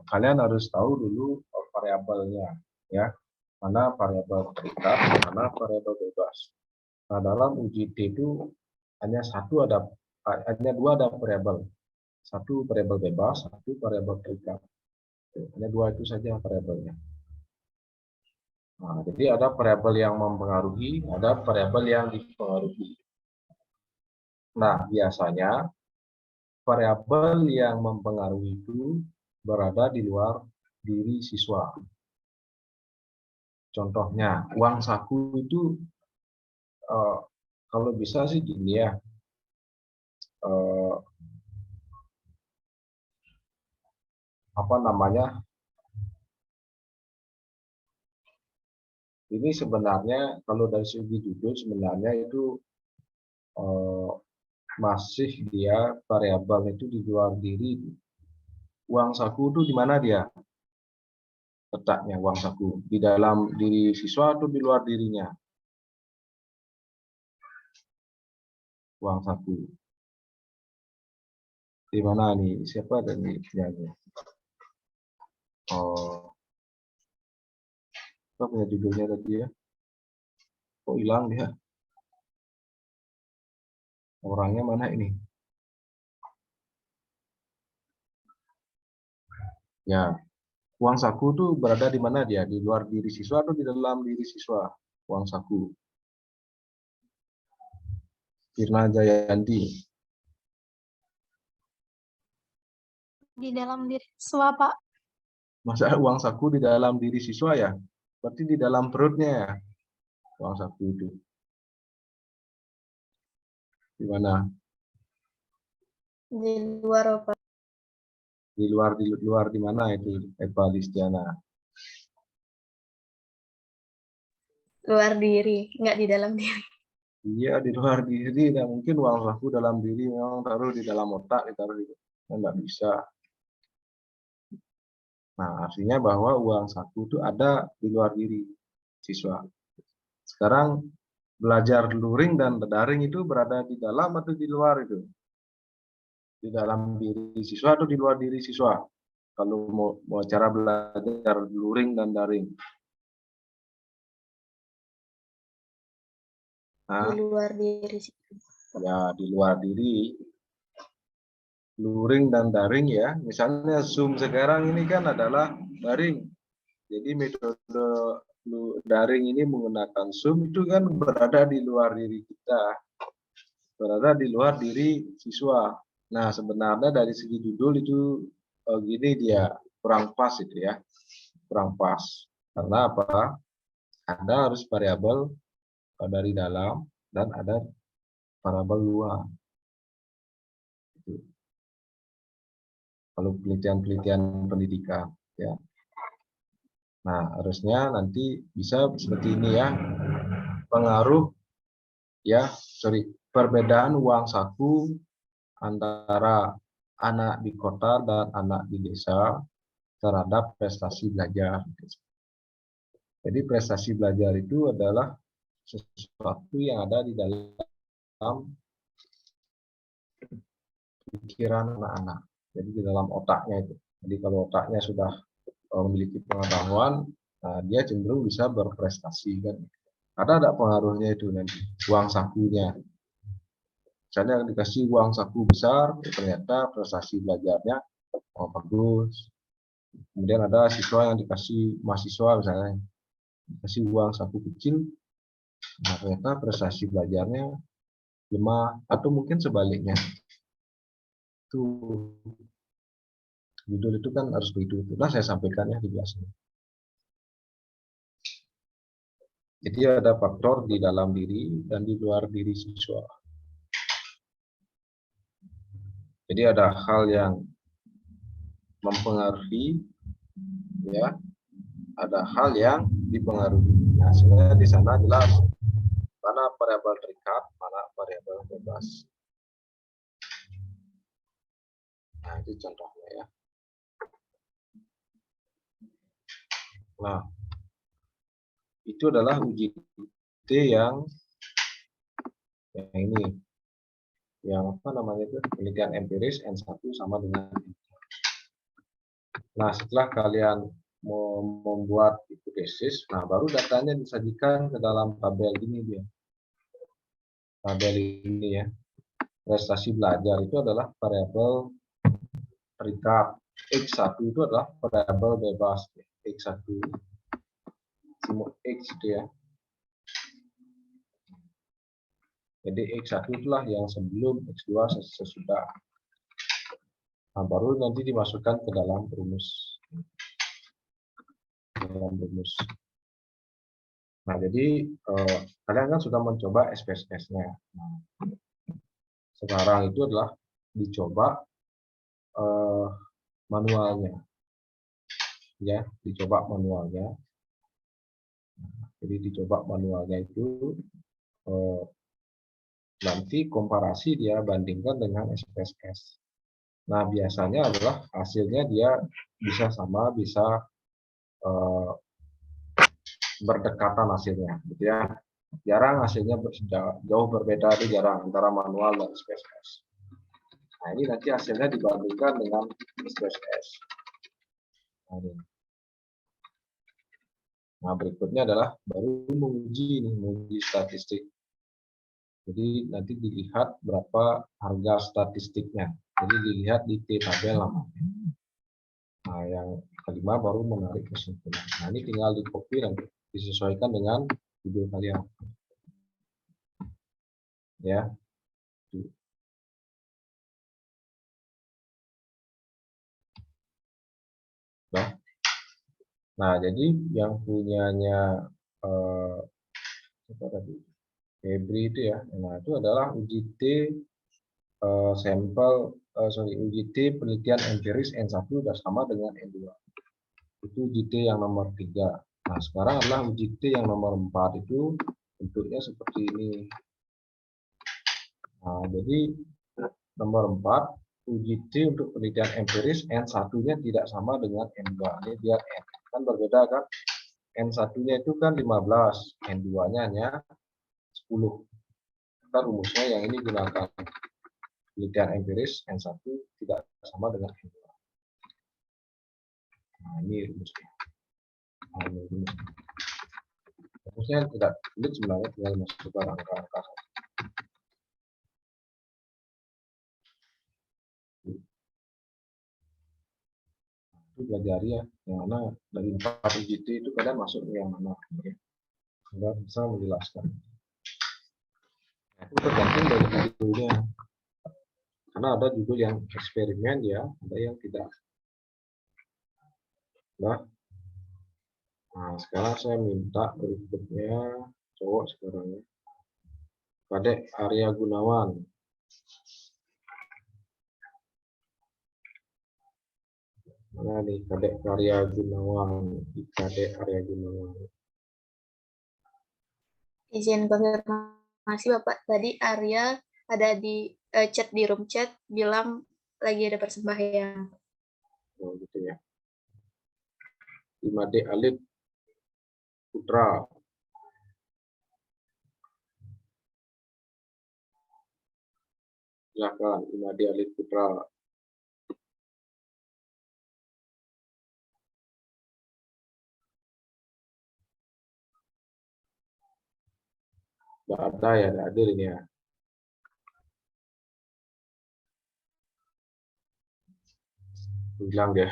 kalian harus tahu dulu variabelnya ya, mana variabel terikat, mana variabel bebas. Nah, dalam uji T itu hanya dua ada variabel, satu variabel bebas, satu variabel terikat. Hanya dua itu saja variabelnya. Nah, jadi ada variabel yang mempengaruhi, ada variabel yang dipengaruhi. Nah, biasanya variabel yang mempengaruhi itu berada di luar diri siswa. Contohnya, uang saku itu kalau bisa sih gini ya. Ini sebenarnya kalau dari segi judul sebenarnya itu masih dia variabel itu di luar diri. Uang saku itu di mana dia letaknya uang saku? Di dalam diri siswa atau di luar dirinya? Uang saku. Di mana nih? Siapa dan ini? Apa punya judulnya tadi ya? Kok hilang dia? Orangnya mana ini? Ya, uang saku itu berada di mana dia? Di luar diri siswa atau di dalam diri siswa? Uang saku. Firna Jayanti. Di dalam diri siswa, Pak. Masa uang saku di dalam diri siswa ya? Berarti di dalam perutnya ya, uang saku itu. Gimana? Di luar, Pak. Di luar di mana itu, Eva Listiana? Luar diri, nggak di dalam diri. Iya, di luar diri. Nah, mungkin uang saku dalam diri, memang taruh di dalam otak, ditaruh di, nggak bisa. Nah, artinya bahwa uang saku itu ada di luar diri siswa. Sekarang belajar luring dan daring itu berada di dalam atau di luar itu? Di dalam diri siswa atau di luar diri siswa? Kalau mau cara belajar luring dan daring. Di Nah, luar diri. ya di luar diri. Luring dan daring ya. Misalnya Zoom sekarang ini kan adalah daring. Jadi metode daring ini menggunakan Zoom itu kan berada di luar diri kita. Berada di luar diri siswa. Nah, sebenarnya dari segi judul itu gini dia kurang pas itu ya. Kurang pas. Karena apa? Ada harus variabel dari dalam dan ada variabel luar. Kalau penelitian pendidikan ya. Nah, harusnya nanti bisa seperti ini ya. Pengaruh ya, perbedaan uang saku antara anak di kota dan anak di desa terhadap prestasi belajar. Jadi prestasi belajar itu adalah sesuatu yang ada di dalam pikiran anak-anak. Jadi di dalam otaknya itu. Jadi kalau otaknya sudah memiliki pengetahuan, nah dia cenderung bisa berprestasi kan. Ada pengaruhnya itu nanti uang sakunya. Misalnya dikasih uang saku besar, ternyata prestasi belajarnya bagus. Kemudian ada siswa yang dikasih mahasiswa misalnya dikasih uang saku kecil, nah ternyata prestasi belajarnya lemah atau mungkin sebaliknya. Itu judul itu kan harus begitu. Nah saya sampaikan ya di kelasnya. Jadi ada faktor di dalam diri dan di luar diri siswa. Jadi ada hal yang mempengaruhi, ya, ada hal yang dipengaruhi. Nah, sebenarnya di sana jelas mana variabel terikat, mana variabel bebas. Nah, itu contohnya ya. Nah, itu adalah uji T yang ini, yang apa namanya itu penelitian empiris N1 sama dengan. Nah, setelah kalian membuat hipotesis, nah baru datanya disajikan ke dalam tabel ini dia. Tabel ini ya. Prestasi belajar itu adalah variabel terikat. X1 itu adalah variabel bebas. X1 X itu ya. Jadi X1 itulah yang sebelum, X2 sesudah. Nah, baru nanti dimasukkan ke dalam rumus. Nah, jadi kalian kan sudah mencoba SPSS-nya. Nah, sekarang itu adalah dicoba manualnya. Ya, dicoba manualnya. Jadi dicoba manualnya itu nanti komparasi dia bandingkan dengan SPSS. Nah, biasanya adalah hasilnya dia bisa sama, bisa berdekatan hasilnya, gitu ya. Jarang hasilnya jauh berbeda, itu jarang antara manual dan SPSS. Nah, ini nanti hasilnya dibandingkan dengan SPSS. Nah, berikutnya adalah baru menguji statistik. Jadi nanti dilihat berapa harga statistiknya. Jadi dilihat di T tabel namanya. Nah, yang kelima baru menarik kesimpulan. Nah, ini tinggal di copy dan disesuaikan dengan video kalian. Ya. Nah, jadi yang punyanya apa tadi? Febri itu ya. Nah, itu adalah uji T uji T penelitian empiris N1 sudah sama dengan N2. Itu uji T yang nomor 3. Nah, sekarang adalah uji T yang nomor 4 itu bentuknya seperti ini. Nah, jadi nomor 4 uji T untuk penelitian empiris N1-nya tidak sama dengan N2. Ini biar N. Kan berbeda kan? N1-nya itu kan 15, N2-nya hanya 10. Maka rumusnya yang ini gunakan. Penelitian empiris N1 tidak sama dengan N2. Nah, ini rumusnya. Nah, ini rumusnya. Rumusnya tidak sulit sebenarnya, tinggal masukkan angka-angka. Itu belajar ya, yang mana dari 4 uji T itu kalian masuk ke yang mana. Ya. Sehingga bisa menjelaskan. Nah, itu tergantung dari judulnya. Karena ada judul yang eksperimen ya, ada yang tidak. Nah, sekarang saya minta berikutnya cowok sekarang ya. Kadek Arya Gunawan. Mana nih Kadek Arya Gunawan? Kadek Arya Gunawan. Izin konfirmasi Bapak, tadi Arya ada di chat di room chat bilang lagi ada persembahyaan. Oh gitu ya. Imade Alit Putra. Silakan Imade Alit Putra. Tidak ada ya, tidak hadir ini ya. Bilang dia.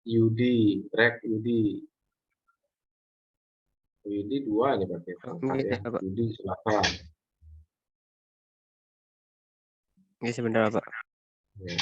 Yudi, Rek Yudi. Yudi 2 ini pakai pangkat ya. Yudi silakan. Ini sebentar Pak. Ya.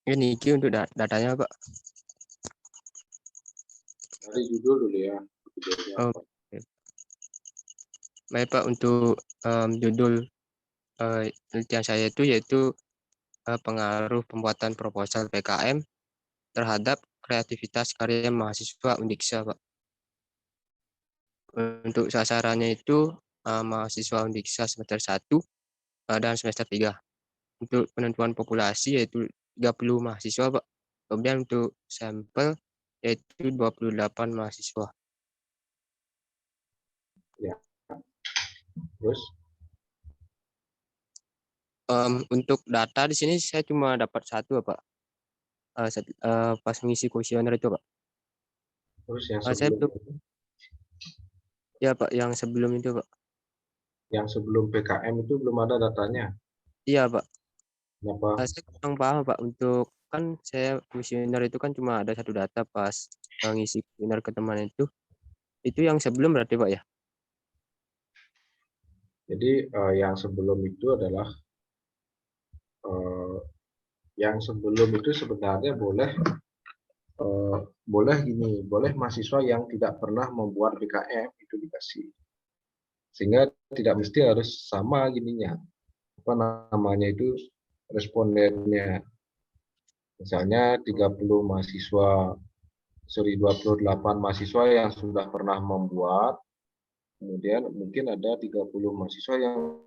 Ini Q untuk datanya Pak. Dari judul dulu ya. Oh, okay. Baik Pak, untuk judul penelitian saya itu yaitu pengaruh pembuatan proposal PKM terhadap kreativitas karya mahasiswa Undiksa Pak. Untuk sasarannya itu mahasiswa Undiksa semester 1 dan semester 3. Untuk penentuan populasi yaitu 30 mahasiswa Pak. Kemudian untuk sampel yaitu 28 mahasiswa. Ya. Terus untuk data di sini saya cuma dapat satu Pak. Pas mengisi kuesioner itu Pak. Terus yang Saya sebelum belum, ya Pak, yang sebelum itu Pak. yang sebelum PKM itu belum ada datanya. Iya Pak. Kenapa? Saya kurang paham Pak, untuk kan saya kuesioner itu kan cuma ada satu data pas mengisi kuesioner ke teman itu yang sebelum berarti Pak ya? Jadi yang sebelum itu adalah yang sebelum itu sebenarnya boleh gini, boleh mahasiswa yang tidak pernah membuat PKM itu dikasih. Sehingga tidak mesti harus sama gininya. Apa namanya itu respondennya. Misalnya 30 mahasiswa 28 mahasiswa yang sudah pernah membuat, kemudian mungkin ada 30 mahasiswa yang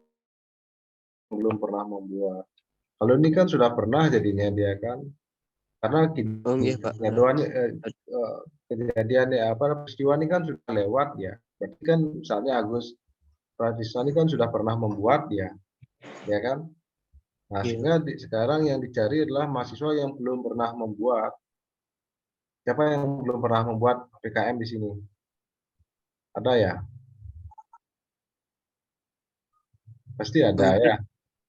belum pernah membuat. Kalau ini kan sudah pernah jadinya dia kan, karena Oh iya Pak. kejadian peristiwa ini kan sudah lewat ya. Berarti kan misalnya Agus Pratista ini kan sudah pernah membuat ya kan. Nah, Iya. sehingga sekarang yang dicari adalah mahasiswa yang belum pernah membuat. Siapa yang belum pernah membuat PKM di sini? Ada ya? Pasti Oh ada itu ya.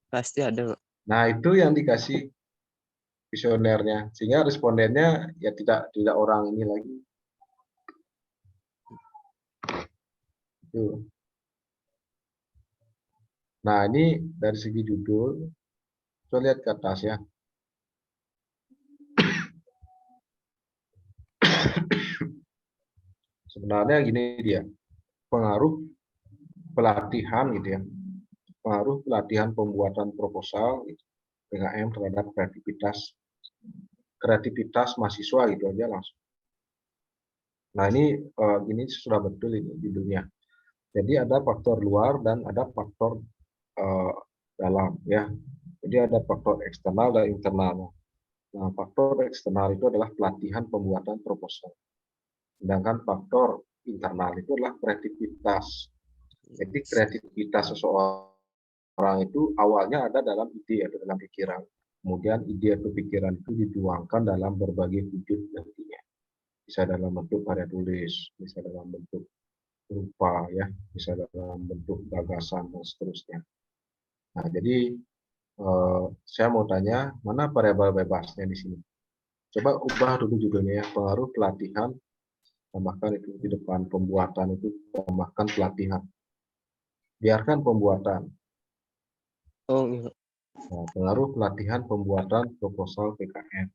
pasti ada Pak. Nah, itu yang dikasih visionernya, sehingga respondennya ya tidak orang ini lagi. Itu. Nah, ini dari segi judul, coba lihat ke atas ya. Sebenarnya gini dia, pengaruh pelatihan gitu ya, pengaruh pelatihan pembuatan proposal gitu, PKM terhadap kreativitas mahasiswa gitu aja langsung. Nah, ini sudah betul ini di dunia. Jadi ada faktor luar dan ada faktor dalam ya. Jadi ada faktor eksternal dan internal. Nah, faktor eksternal itu adalah pelatihan pembuatan proposal. Sedangkan faktor internal itu adalah kreativitas. Jadi kreativitas seseorang itu awalnya ada dalam ide atau dalam pikiran. Kemudian ide atau pikiran itu dituangkan dalam berbagai wujud nantinya. Bisa dalam bentuk karya tulis, bisa dalam bentuk rupa ya, bisa dalam bentuk gagasan dan seterusnya. Nah, jadi saya mau tanya mana variabel bebasnya di sini. Coba ubah dulu judulnya ya, pengaruh pelatihan, tambahkan itu di depan pembuatan itu, tambahkan pelatihan. Biarkan pembuatan. Oh iya Pak. Nah, pengaruh pelatihan pembuatan proposal PKM.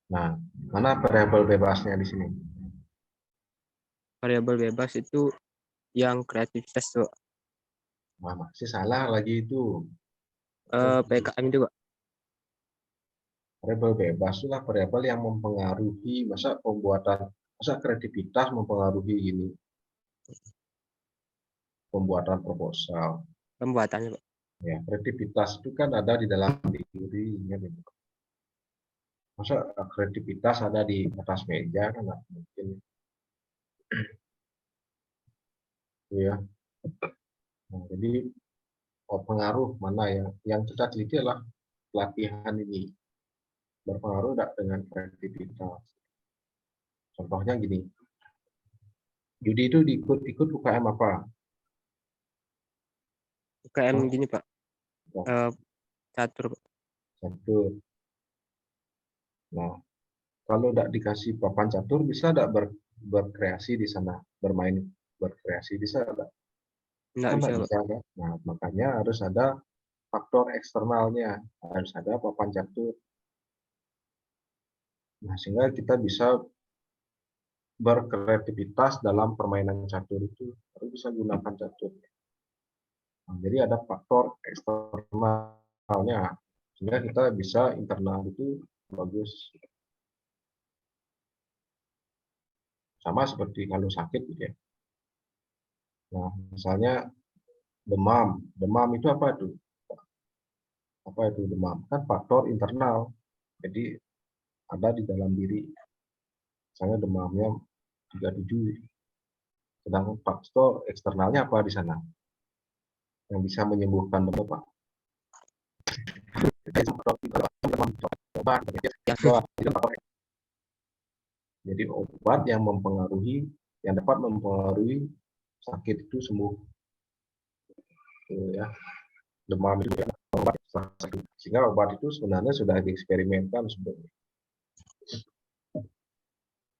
Nah, mana variabel bebasnya di sini? Variabel bebas itu yang kreativitas tuh. Nah, masih salah lagi itu. PKM itu Pak. Variabel bebas itulah variabel yang mempengaruhi masa kreativitas mempengaruhi ini pembuatan proposal. Pembuatannya Pak. Ya, kreativitas itu kan ada di dalam diri, ya. Masa kreativitas ada di atas meja kan nggak mungkin. Ya. Nah, jadi pengaruh mana yang kita teliti adalah pelatihan ini berpengaruh tidak dengan kreativitas. Contohnya gini, Judi itu ikut UKM apa? UKM Oh, gini Pak. Catur Pak. catur. Nah, kalau tidak dikasih papan catur, bisa tidak berkreasi di sana, berkreasi bisa tidak? Enggak Kan bisa tidak Pak. bisa kan? Nah, makanya harus ada faktor eksternalnya, harus ada papan catur. Nah, sehingga kita bisa berkreativitas dalam permainan catur itu, harus bisa gunakan catur. Nah, jadi ada faktor eksternalnya, sehingga kita bisa internal itu bagus. Sama seperti kalau sakit gitu ya. Nah, misalnya demam itu apa itu? Apa itu demam? Kan faktor internal. Jadi ada di dalam diri. Misalnya demamnya 37. Sedangkan faktor eksternalnya apa di sana? Yang bisa menyembuhkan demam apa? Jadi obat yang dapat mempengaruhi sakit itu sembuh. Ya, demam itu ya, obat sakit. Sehingga obat itu sebenarnya sudah dieksperimenkan sebelumnya.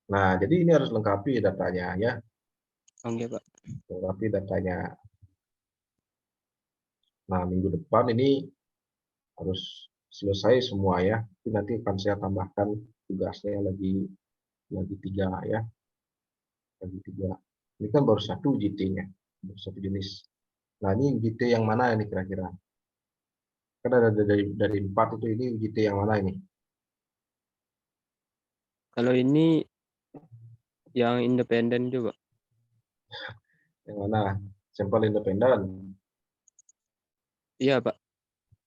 Nah, jadi ini harus lengkapi datanya ya. Oke Pak. Lengkapi datanya. Nah, minggu depan ini harus selesai semua ya. Nanti akan saya tambahkan tugasnya lagi 3 ya. Lagi 3. Ini kan baru satu UJT-nya, baru satu jenis. Nah, ini UJT yang mana ini kira-kira? Kan ada dari 4 itu, ini UJT yang mana ini? Kalau ini yang independen juga. Yang mana? Sampel independen. Iya, Pak.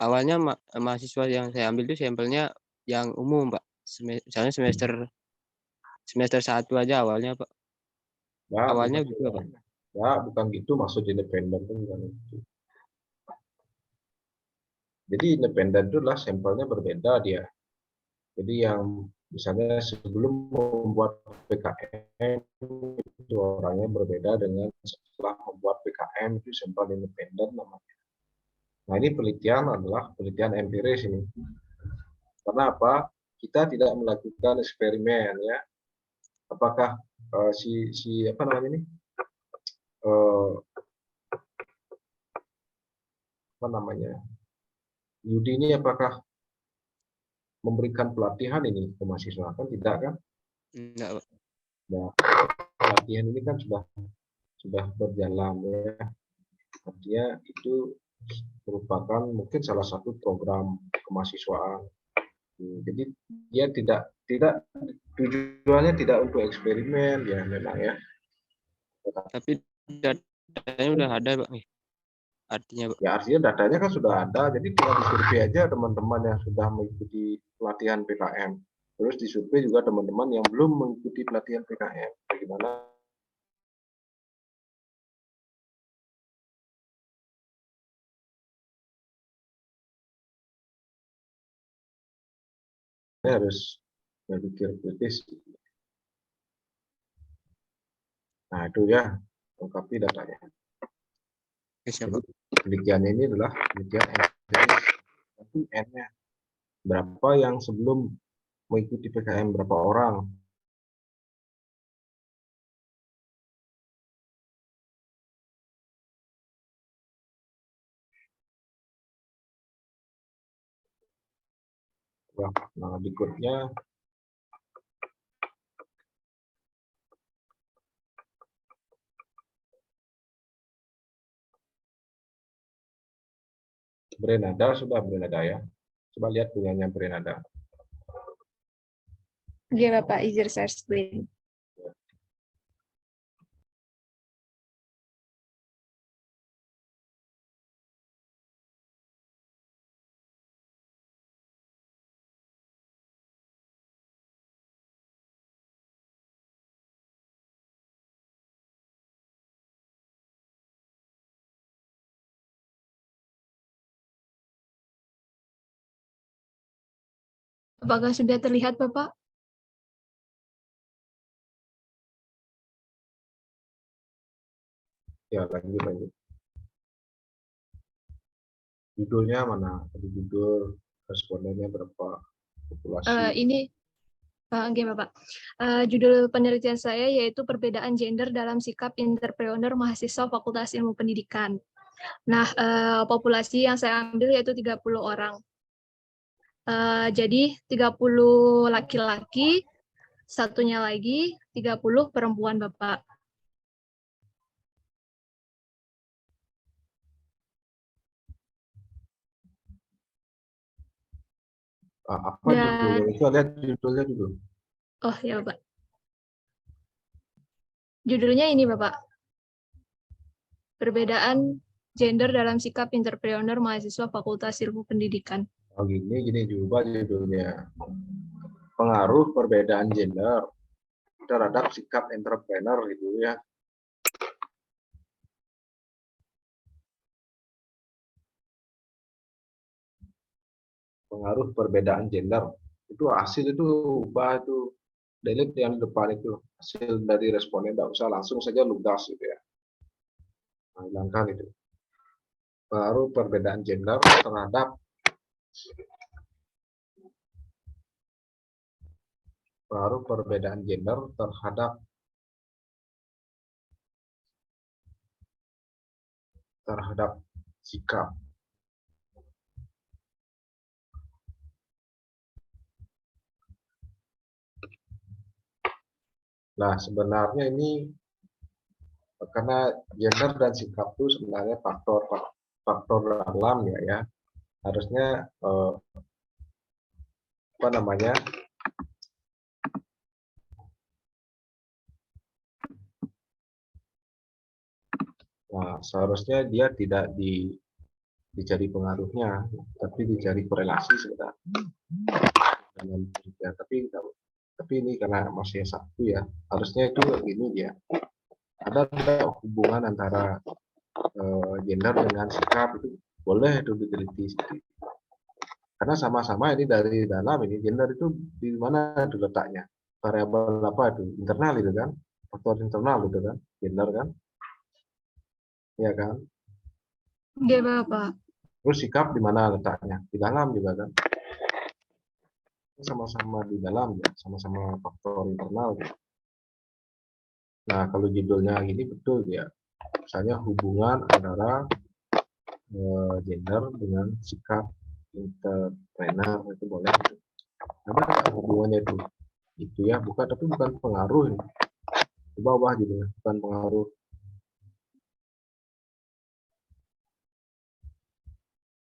Awalnya mahasiswa yang saya ambil itu sampelnya yang umum, Pak. Misalnya semester 1 aja awalnya, Pak. Ya, Awalnya bukan gitu, Pak. ya, bukan gitu maksud independen itu bukan itu. Jadi independen itu adalah sampelnya berbeda dia. Jadi yang misalnya sebelum membuat PKM itu orangnya berbeda dengan setelah membuat PKM itu sampel independen namanya. Nah ini penelitian adalah penelitian empiris ini. Karena apa? Kita tidak melakukan eksperimen ya. Apakah si apa namanya ini? Apa namanya? Yudi ini apakah memberikan pelatihan ini ke mahasiswa? Kan tidak kan? Enggak, Pak. Nah, pelatihan ini kan sudah berjalan ya. Artinya itu merupakan mungkin salah satu program kemahasiswaan. Jadi dia tidak tujuannya tidak untuk eksperimen ya memang ya. Tapi datanya udah ada, Pak. Nih. Artinya, Pak. Ya artinya datanya kan sudah ada, jadi tinggal disurvei aja teman-teman yang sudah mengikuti pelatihan PKM. Terus disurvei juga teman-teman yang belum mengikuti pelatihan PKM. Bagaimana harus berpikir kritis. Nah itu ya, lengkapi datanya. Oke, siap, Jadi Pak. penelitian ini adalah penelitian empiris. Tapi N-nya berapa yang sebelum mengikuti PKM, berapa orang? Nah berikutnya Brenada, sudah Brenada ya. Coba lihat punyanya Brenada. Oke, Bapak, izin share screen. Apakah sudah terlihat, Bapak? Ya lanjut. Judulnya mana? Tadi judul respondennya berapa? Populasi. Ini, oke, Bapak. Judul penelitian saya yaitu perbedaan gender dalam sikap entrepreneur mahasiswa Fakultas Ilmu Pendidikan. Nah, populasi yang saya ambil yaitu 30 orang. Jadi 30 laki-laki, satunya lagi 30 perempuan, Bapak. Apa Dan, judulnya? Itu lihat judulnya dulu. oh ya Bapak. Judulnya ini Bapak. Perbedaan gender dalam sikap entrepreneur mahasiswa Fakultas Ilmu Pendidikan. Oh gini juga judulnya. Pengaruh perbedaan gender terhadap sikap entrepreneur gitu ya. Pengaruh perbedaan gender. Itu hasil itu ubah itu. Delete yang di depan itu. Hasil dari responden tidak usah langsung saja lugas gitu ya. Nah, hilangkan itu. Pengaruh perbedaan gender terhadap terhadap sikap. Nah, sebenarnya ini karena gender dan sikap itu sebenarnya faktor dalam ya. Harusnya apa namanya? seharusnya dia tidak dicari pengaruhnya, tapi dicari korelasi sebenarnya dalam ya, tapi ini karena masih satu ya, harusnya itu ini dia ada hubungan antara gender dengan sikap, itu boleh itu diteliti sedikit. Karena sama-sama ini dari dalam ini gender itu di mana itu letaknya, variabel apa itu, internal itu kan, faktor internal itu kan, gender kan, ya kan. Iya, Bapak. Terus sikap di mana letaknya, di dalam juga kan, sama-sama di dalam ya, sama-sama faktor internal ya. Nah kalau judulnya ini betul ya, misalnya hubungan antara gender dengan sikap entrepreneur, itu boleh. Ada hubungannya itu ya, tapi bukan pengaruh. Di bawah gitu ya, bukan pengaruh.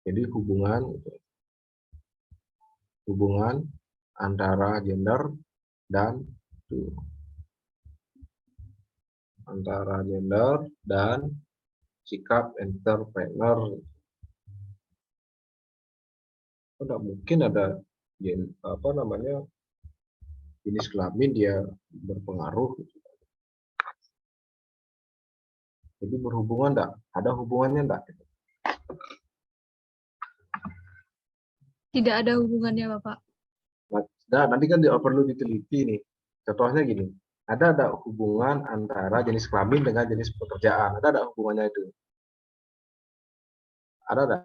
Jadi hubungan antara gender dan antara gender dan sikap entrepreneur. Tidak mungkin ada apa namanya jenis kelamin dia berpengaruh. Jadi berhubungan enggak? Ada hubungannya enggak? Tidak ada hubungannya, Bapak. Nah, nanti kan perlu diteliti nih. Contohnya gini, ada hubungan antara jenis kelamin dengan jenis pekerjaan. Ada hubungannya itu? Ada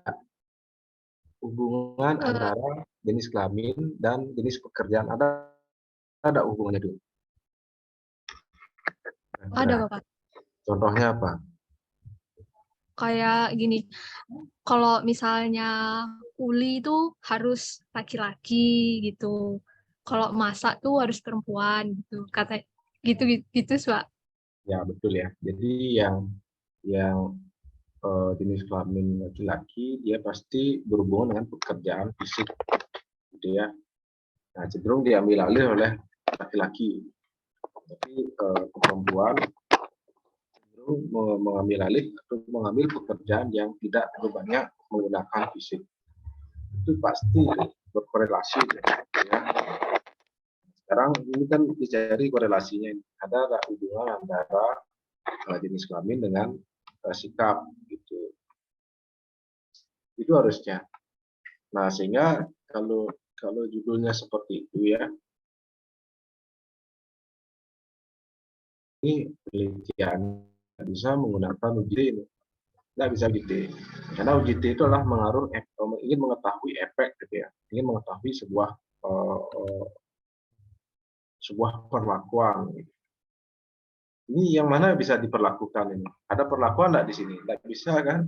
hubungan antara jenis kelamin dan jenis pekerjaan? Ada hubungannya itu? Ada, Bapak. Contohnya apa? Kayak gini, kalau misalnya kuli itu harus laki-laki gitu. Kalau masak tuh harus perempuan gitu. Kata gitu, Pak. Ya betul ya. Jadi yang jenis kelamin laki-laki dia pasti berhubungan dengan pekerjaan fisik, gitu ya. Nah cenderung diambil alih oleh laki-laki. Tapi perempuan cenderung mengambil alih atau mengambil pekerjaan yang tidak terlalu banyak menggunakan fisik. Itu pasti berkorelasi ya. Sekarang ini kan dicari korelasinya, ada hubungan antara jenis kelamin dengan sikap gitu. Itu harusnya. Nah, sehingga kalau judulnya seperti itu ya, ini penelitian bisa menggunakan UJT ini. Nggak bisa UJT. Karena UJT itu adalah ingin mengetahui efek gitu ya. Ingin mengetahui sebuah perlakuan. Ini yang mana bisa diperlakukan ini? Ada perlakuan nggak di sini? Nggak bisa kan?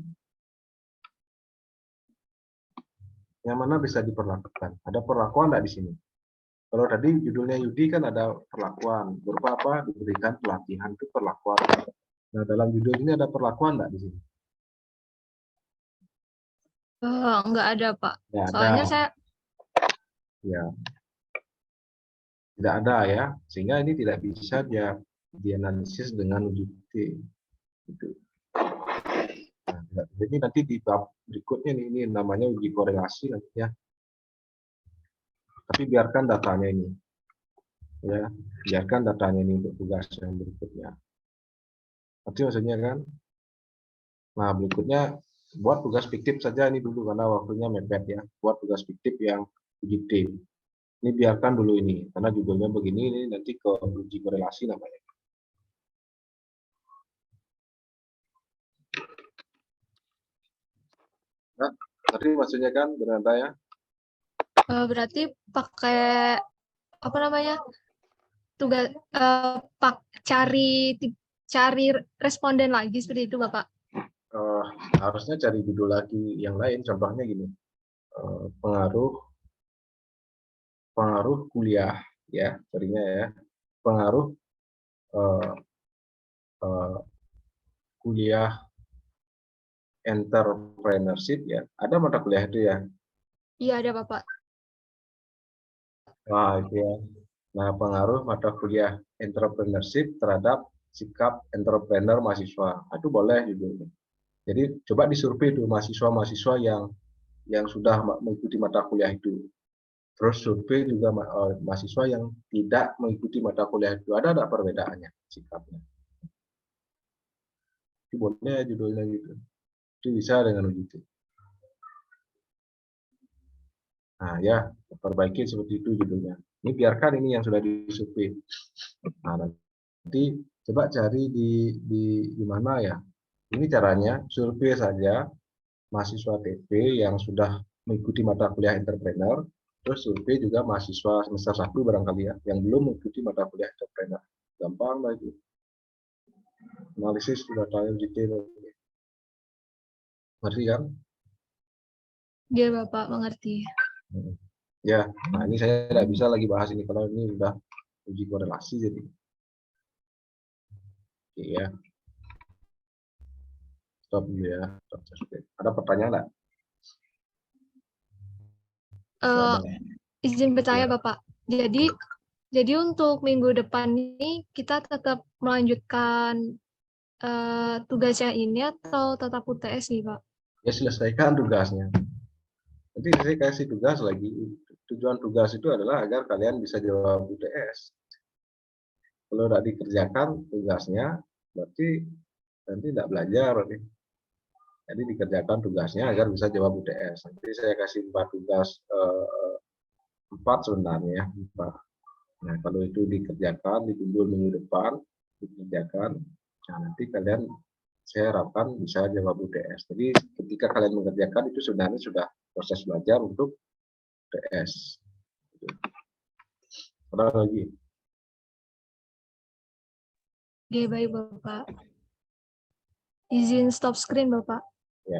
Yang mana bisa diperlakukan? Ada perlakuan nggak di sini? Kalau tadi judulnya Yudi kan ada perlakuan. Berupa apa? Diberikan pelatihan itu perlakuan. Nah dalam judul ini ada perlakuan nggak di sini? Enggak ada, Pak. Nggak Soalnya ada. saya Ya. Tidak ada ya. Sehingga ini tidak bisa dianalisis dengan UJT. Gitu. Nah, jadi nanti di bab berikutnya ini namanya uji korelasi nanti ya. Tapi biarkan datanya ini. Ya, biarkan datanya ini untuk tugas yang berikutnya. Nanti maksudnya kan. Nah, berikutnya buat tugas fiktif saja ini dulu karena waktunya mepet ya. Buat tugas fiktif yang UJT. Ini biarkan dulu ini karena judulnya begini, ini nanti ke uji korelasi namanya. Nah, tadi maksudnya kan berapa ya? berarti pakai apa namanya? Tugas cari responden lagi seperti itu, Bapak. Harusnya cari judul lagi yang lain. Contohnya gini, pengaruh kuliah ya, carinya ya, pengaruh kuliah entrepreneurship ya. Ada mata kuliah itu ya? Iya, ada, Bapak. Nah, itu ya. Nah, pengaruh mata kuliah entrepreneurship terhadap sikap entrepreneur mahasiswa. Itu boleh judulnya. Jadi coba disurvei tuh mahasiswa-mahasiswa yang sudah mengikuti mata kuliah itu. Terus survei juga mahasiswa yang tidak mengikuti mata kuliah itu. Ada perbedaannya sikapnya. Itu boleh judulnya gitu. Itu bisa dengan begitu. Nah ya, perbaiki seperti itu judulnya. Ini biarkan ini yang sudah disurvei. Nah, nanti coba cari di mana ya. Ini caranya survei saja mahasiswa TP yang sudah mengikuti mata kuliah entrepreneur, terus survei juga mahasiswa semester 1 barangkali ya, yang belum mengikuti mata kuliah entrepreneur. Gampang lah itu. Analisis sudah tahu detail. Ngerti kan? Iya, Bapak, mengerti. Ya, nah ini saya tidak bisa lagi bahas ini kalau ini sudah uji korelasi jadi. Oke ya. Stop dulu ya. Stop. Ada pertanyaan nggak? Eh, izin bertanya, Ya. Bapak. Jadi untuk minggu depan ini kita tetap melanjutkan tugasnya ini atau tetap UTS nih, Pak? Ya selesaikan tugasnya. Nanti saya kasih tugas lagi. Tujuan tugas itu adalah agar kalian bisa jawab UTS. Kalau tidak dikerjakan tugasnya, berarti nanti tidak belajar. Berarti. Jadi dikerjakan tugasnya agar bisa jawab UTS. Nanti saya kasih 4 tugas, 4 sebenarnya. 4. Nah, kalau itu dikerjakan, ditunggu minggu depan, dikerjakan, nah nanti kalian saya harapkan bisa jawab UTS. Jadi ketika kalian mengerjakan itu sebenarnya sudah proses belajar untuk UTS. Ada lagi? Oke, baik, Bapak. Izin stop screen, Bapak. Ya.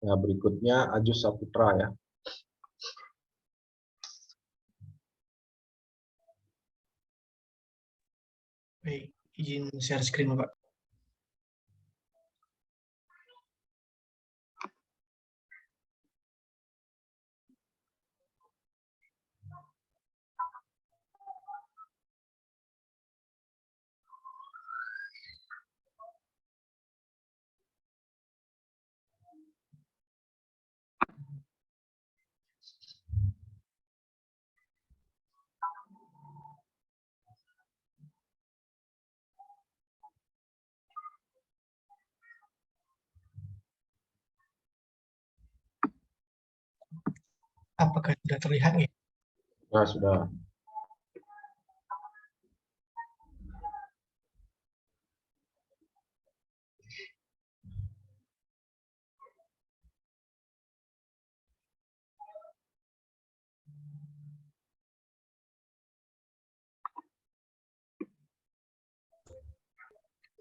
Nah, berikutnya Ajus Saputra ya. Baik, izin share screen, Pak. Apakah sudah terlihat nih? Nah, sudah.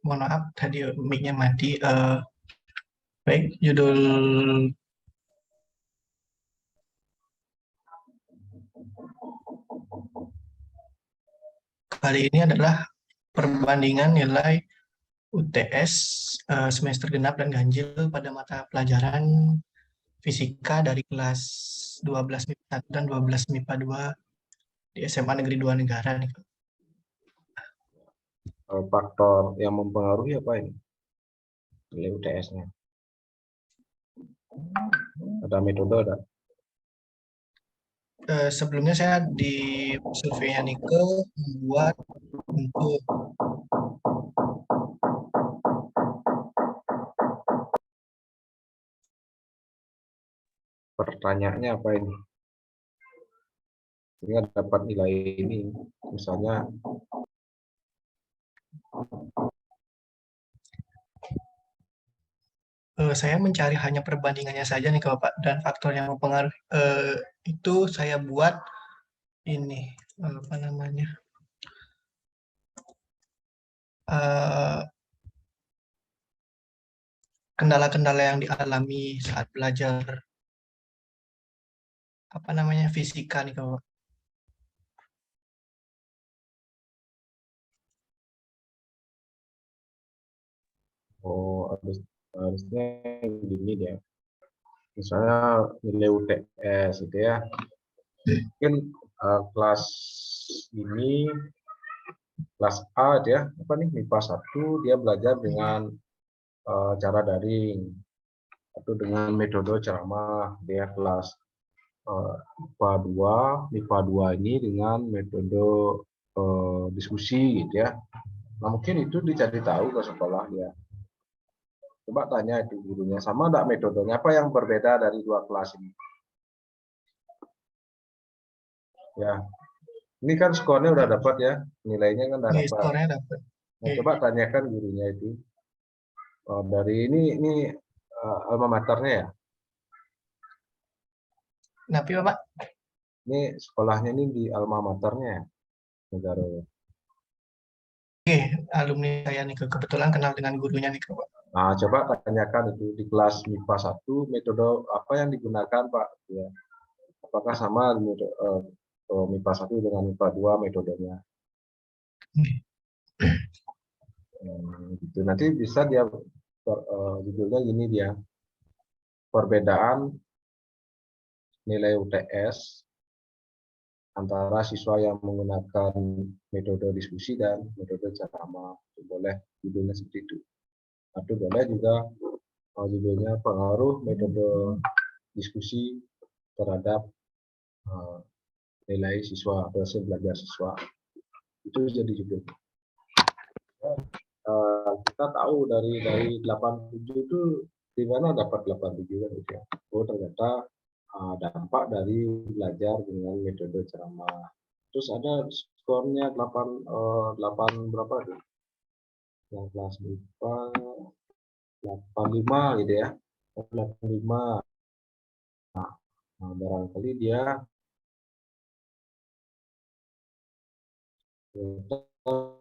Mohon maaf, tadi mic-nya mati. Baik, judul kali ini adalah perbandingan nilai UTS semester genap dan ganjil pada mata pelajaran fisika dari kelas 12 MIPA 1 dan 12 MIPA 2 di SMA Negeri 2 Negara nih. Faktor yang mempengaruhi apa ini? Nilai UTS-nya. Ada metode ada? Sebelumnya saya di surveinya Nike membuat untuk Pertanyaannya apa ini? Sehingga dapat nilai ini. Misalnya saya mencari hanya perbandingannya saja nih Bapak, dan faktor yang mempengaruhi itu saya buat ini apa namanya kendala-kendala yang dialami saat belajar apa namanya fisika nih Bapak. Oh, harusnya gini dia. Misalnya nilai UTS gitu ya. Mungkin kelas ini, kelas A dia apa nih MIPA 1 dia belajar dengan cara daring atau dengan metode ceramah. Dia kelas MIPA 2, MIPA 2 ini dengan metode diskusi gitu ya. Nah, mungkin itu dicari tahu ke sekolah ya. Coba tanya itu gurunya, sama enggak metodenya, apa yang berbeda dari dua kelas ini? Ya, ini kan skornya udah dapat ya, nilainya kan udah Ini dapat. skornya dapat. Nah, coba tanyakan gurunya itu. Dari ini alma maternya ya. Kenapa Bapak? Ini sekolahnya ini di alma maternya ya, Negara. Oke, alumni saya nih kebetulan kenal dengan gurunya nih Bapak. Nah, coba tanyakan itu di kelas MIPA 1 metode apa yang digunakan Pak? Ya. Apakah sama MIPA 1 dengan MIPA 2 metodenya? Gitu. Nanti bisa dia judulnya gini dia, perbedaan nilai UTS antara siswa yang menggunakan metode diskusi dan metode ceramah. Boleh judulnya seperti itu. Atau boleh juga judulnya pengaruh metode diskusi terhadap nilai siswa atau hasil belajar siswa. Itu jadi judul. Kita tahu dari 87 itu di mana dapat 87 kan gitu ya. Oh, ternyata dampak dari belajar dengan metode ceramah. Terus ada skornya 8 berapa itu? Yang kelas MIPA 85 gitu ya. 85. Nah, barangkali dia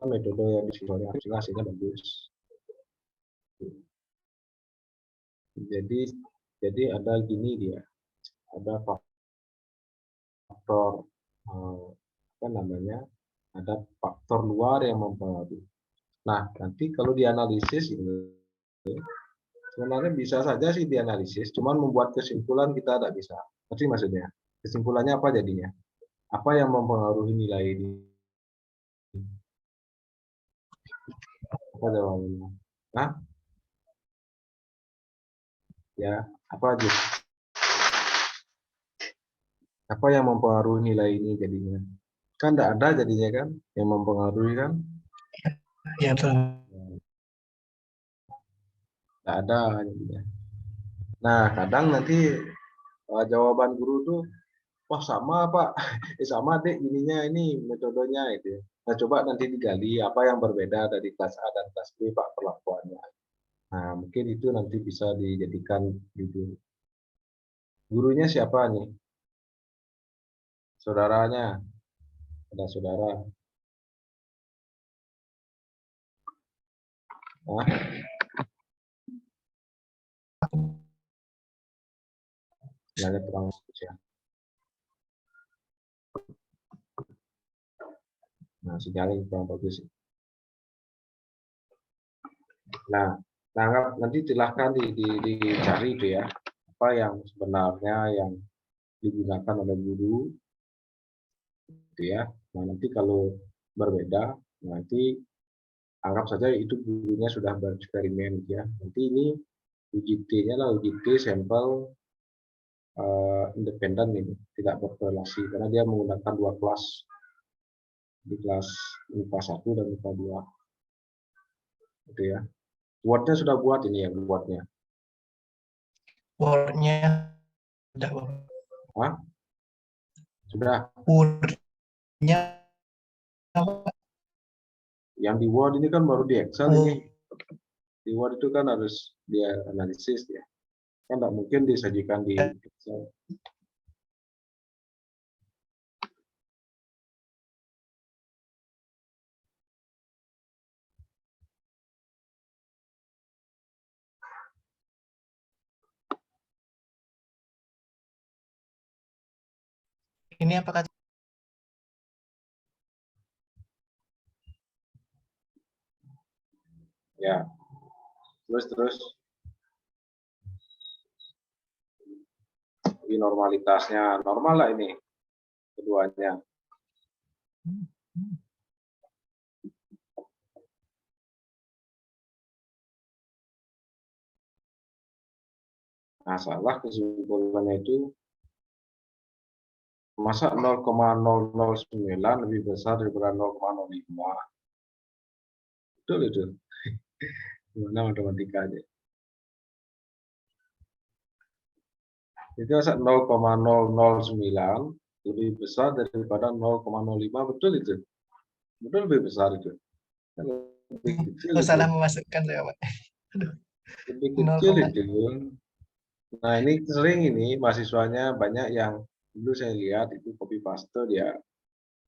metode yang disuruhnya hasilnya bagus. Jadi ada gini dia, ada faktor apa namanya, ada faktor luar yang mempengaruhi. Nah, nanti kalau dianalisis ini sebenarnya bisa saja sih dianalisis, cuman membuat kesimpulan kita tidak bisa. Ngerti maksudnya? Kesimpulannya apa jadinya? Apa yang mempengaruhi nilai ini? Apa jawabannya? Nah, ya, apa aja? Apa yang mempengaruhi nilai ini jadinya? Kan tidak ada jadinya kan yang mempengaruhi kan? Ya, betul. Tidak ada jadinya. Nah, kadang nanti jawaban guru tuh, wah sama Pak, sama dek ininya ini metodenya itu. Nah, coba nanti digali apa yang berbeda dari kelas A dan kelas B Pak perlakuannya. Nah, mungkin itu nanti bisa dijadikan judul. Gurunya siapa nih? Saudaranya? Ada saudara? Nah, nanya terang ya. Nah, sinyalnya kurang bagus. Nah, nanti silahkan dicari itu ya, apa yang sebenarnya yang digunakan oleh guru, gitu ya. Nah, nanti kalau berbeda, nanti anggap saja itu gurunya sudah bereksperimen, gitu ya. Nanti ini UJT-nya lah, UJT sampel independen ini, tidak berkorelasi karena dia menggunakan dua kelas, di kelas MIPA 1 dan MIPA 2, gitu ya. Word-nya sudah buat ini ya, buatnya. Word-nya sudah. Hah? Sudah. Word-nya Yang di Word ini kan baru di Excel ini. Di Word itu kan harus dia analisis ya. Kan tidak mungkin disajikan di Excel. ini apakah Ya. Terus ini normalitasnya normal lah ini keduanya. Nah, salah kesimpulannya itu masa 0,009 lebih besar daripada 0,05. Betul itu. Gimana matematikanya? Itu masa 0,009 lebih besar daripada 0,05, betul itu. Betul lebih besar itu. Lebih kecil Oh, itu. salah memasukkan saya, Pak. Aduh, Lebih 0, kecil itu. Nah, ini sering ini mahasiswanya banyak yang dulu saya lihat itu copy paste dia.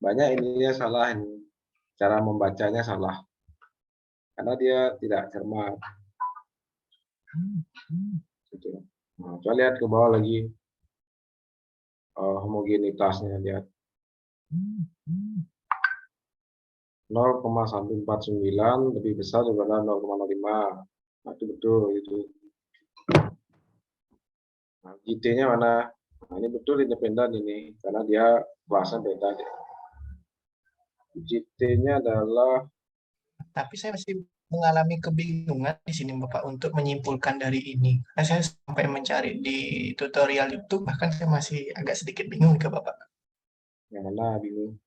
Banyak ininya salah, ini cara membacanya salah. Karena dia tidak cermat. Gitu. Nah, coba lihat ke bawah lagi homogenitasnya, lihat 0,149 lebih besar daripada 0,05. Nah, itu betul itu. Nah, GT-nya mana? Nah, ini betul independen ini karena dia bahasa beda deh. GT-nya adalah tapi saya masih mengalami kebingungan di sini, Bapak, untuk menyimpulkan dari ini. Karena saya sampai mencari di tutorial YouTube, bahkan saya masih agak sedikit bingung ke Bapak. yang mana bingung.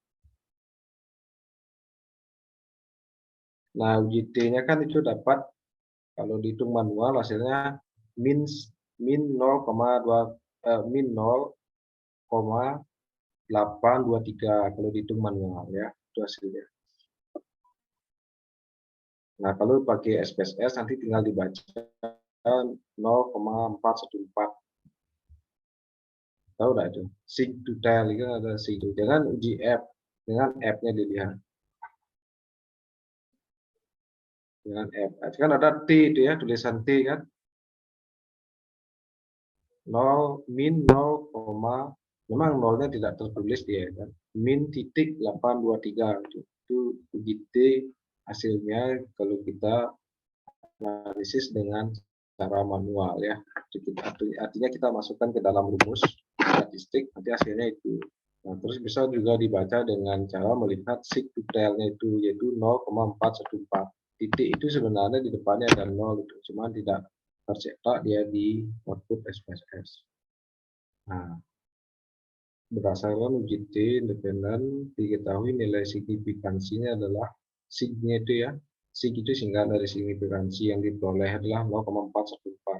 Nah, GT-nya kan itu dapat kalau dihitung manual hasilnya min 0,823 kalau dihitung manual ya, itu hasilnya. Nah, kalau pakai SPSS nanti tinggal dibaca 0,414. Tahu nggak itu? Sig to tail itu ada sig. Jangan uji app, dengan app-nya dilihat. Dengan app. Kan ada T itu ya, tulisan T kan. 0 min 0, memang nolnya tidak tertulis dia kan. Min titik 823 itu uji T hasilnya kalau kita analisis dengan cara manual ya. Artinya kita masukkan ke dalam rumus statistik, nanti hasilnya itu. Nah, terus bisa juga dibaca dengan cara melihat sig to tail-nya itu, yaitu 0,414. Titik itu sebenarnya di depannya ada 0, itu cuma tidak tercetak dia di output SPSS. Nah, berdasarkan uji T independen diketahui nilai signifikansinya adalah sig-nya itu ya. Sig itu singkatan dari signifikansi yang diperoleh adalah 0,414.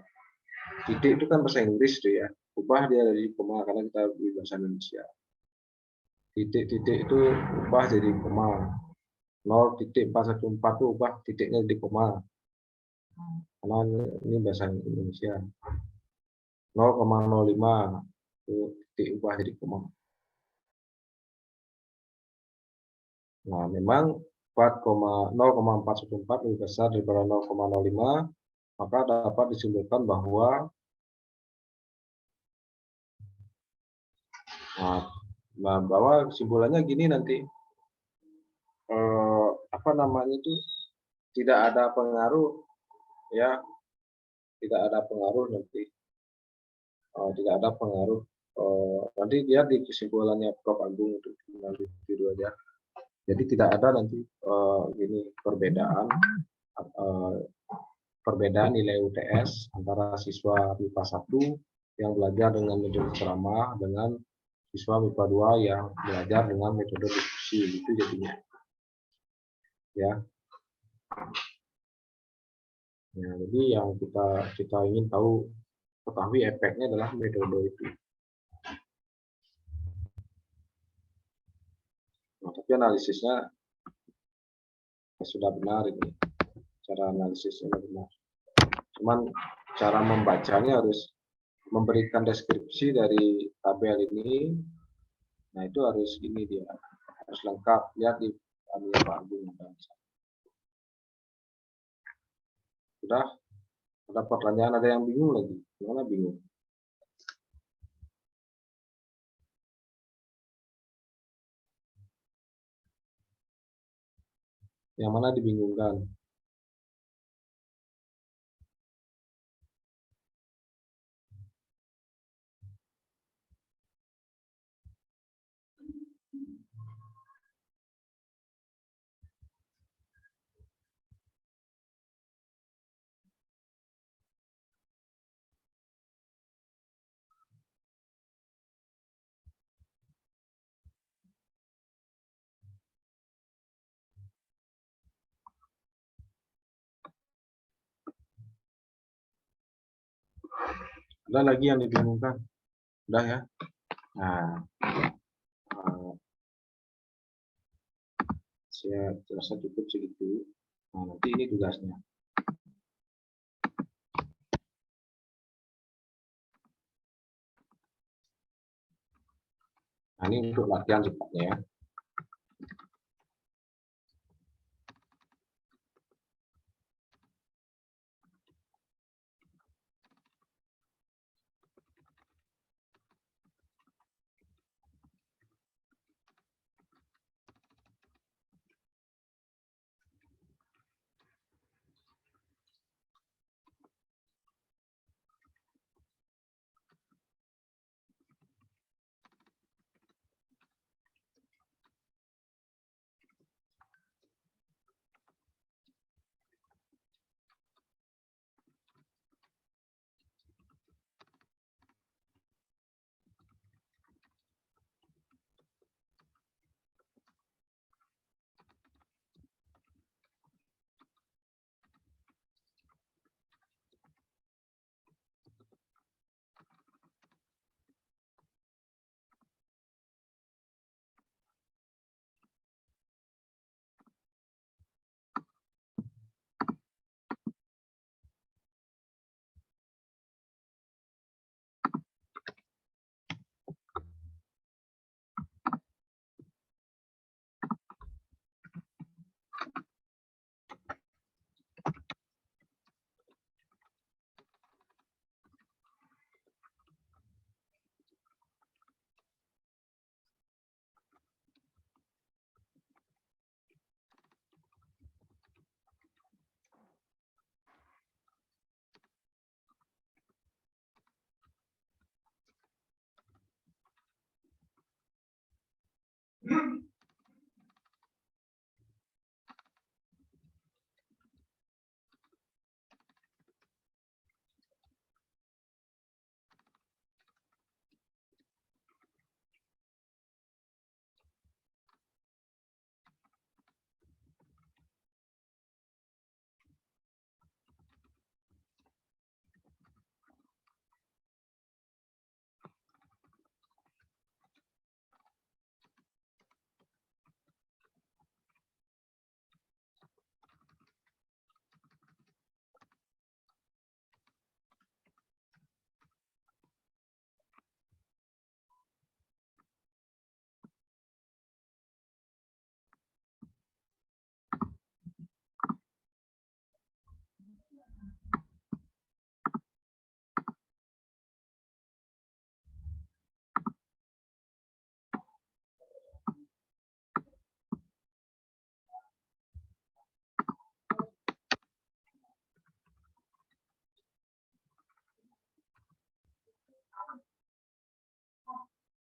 Titik itu kan bahasa Inggris itu ya. Ubah dia dari koma karena kita di bahasa Indonesia. Titik-titik itu ubah jadi koma. 0,414 itu ubah titiknya jadi koma. Karena ini bahasa Indonesia. 0,05 itu titik ubah jadi koma. Nah, memang 0,414 lebih besar daripada 0,05, maka dapat disimpulkan bahwa bahwa kesimpulannya gini nanti, apa namanya itu, tidak ada pengaruh ya, tidak ada pengaruh nanti, tidak ada pengaruh, nanti dia di kesimpulannya Prof. Agung untuk nanti tiru aja. Jadi tidak ada nanti gini perbedaan nilai UTS antara siswa MIPA 1 yang belajar dengan metode ceramah dengan siswa MIPA 2 yang belajar dengan metode diskusi, itu jadinya ya. Ya, jadi yang kita ingin ketahui efeknya adalah metode itu. Nah, tapi analisisnya sudah benar ini, cara analisisnya sudah benar. Cuman cara membacanya harus memberikan deskripsi dari tabel ini. Nah, itu harus ini dia harus lengkap. Lihat di Pak Agung. Sudah ada pertanyaan, ada yang bingung lagi? Gimana bingung? Yang mana dibingungkan? Ada lagi yang dibingungkan? Udah ya. Nah, saya rasa cukup segitu. Nah, nanti ini tugasnya. Nah, ini untuk latihan cepatnya ya.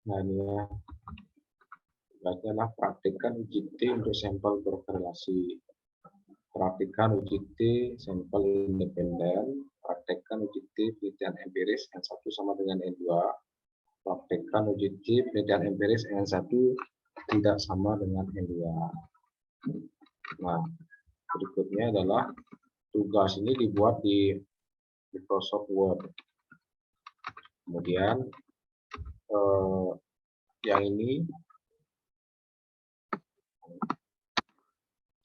Nah, ini ya. Adalah praktikkan UJT untuk sampel berkorelasi. Praktikkan UJT sampel independen. Praktikkan UJT penelitian empiris N1 sama dengan N2. Praktikkan UJT penelitian empiris N1 tidak sama dengan N2. Nah, berikutnya adalah tugas ini dibuat di Microsoft Word. Kemudian yang ini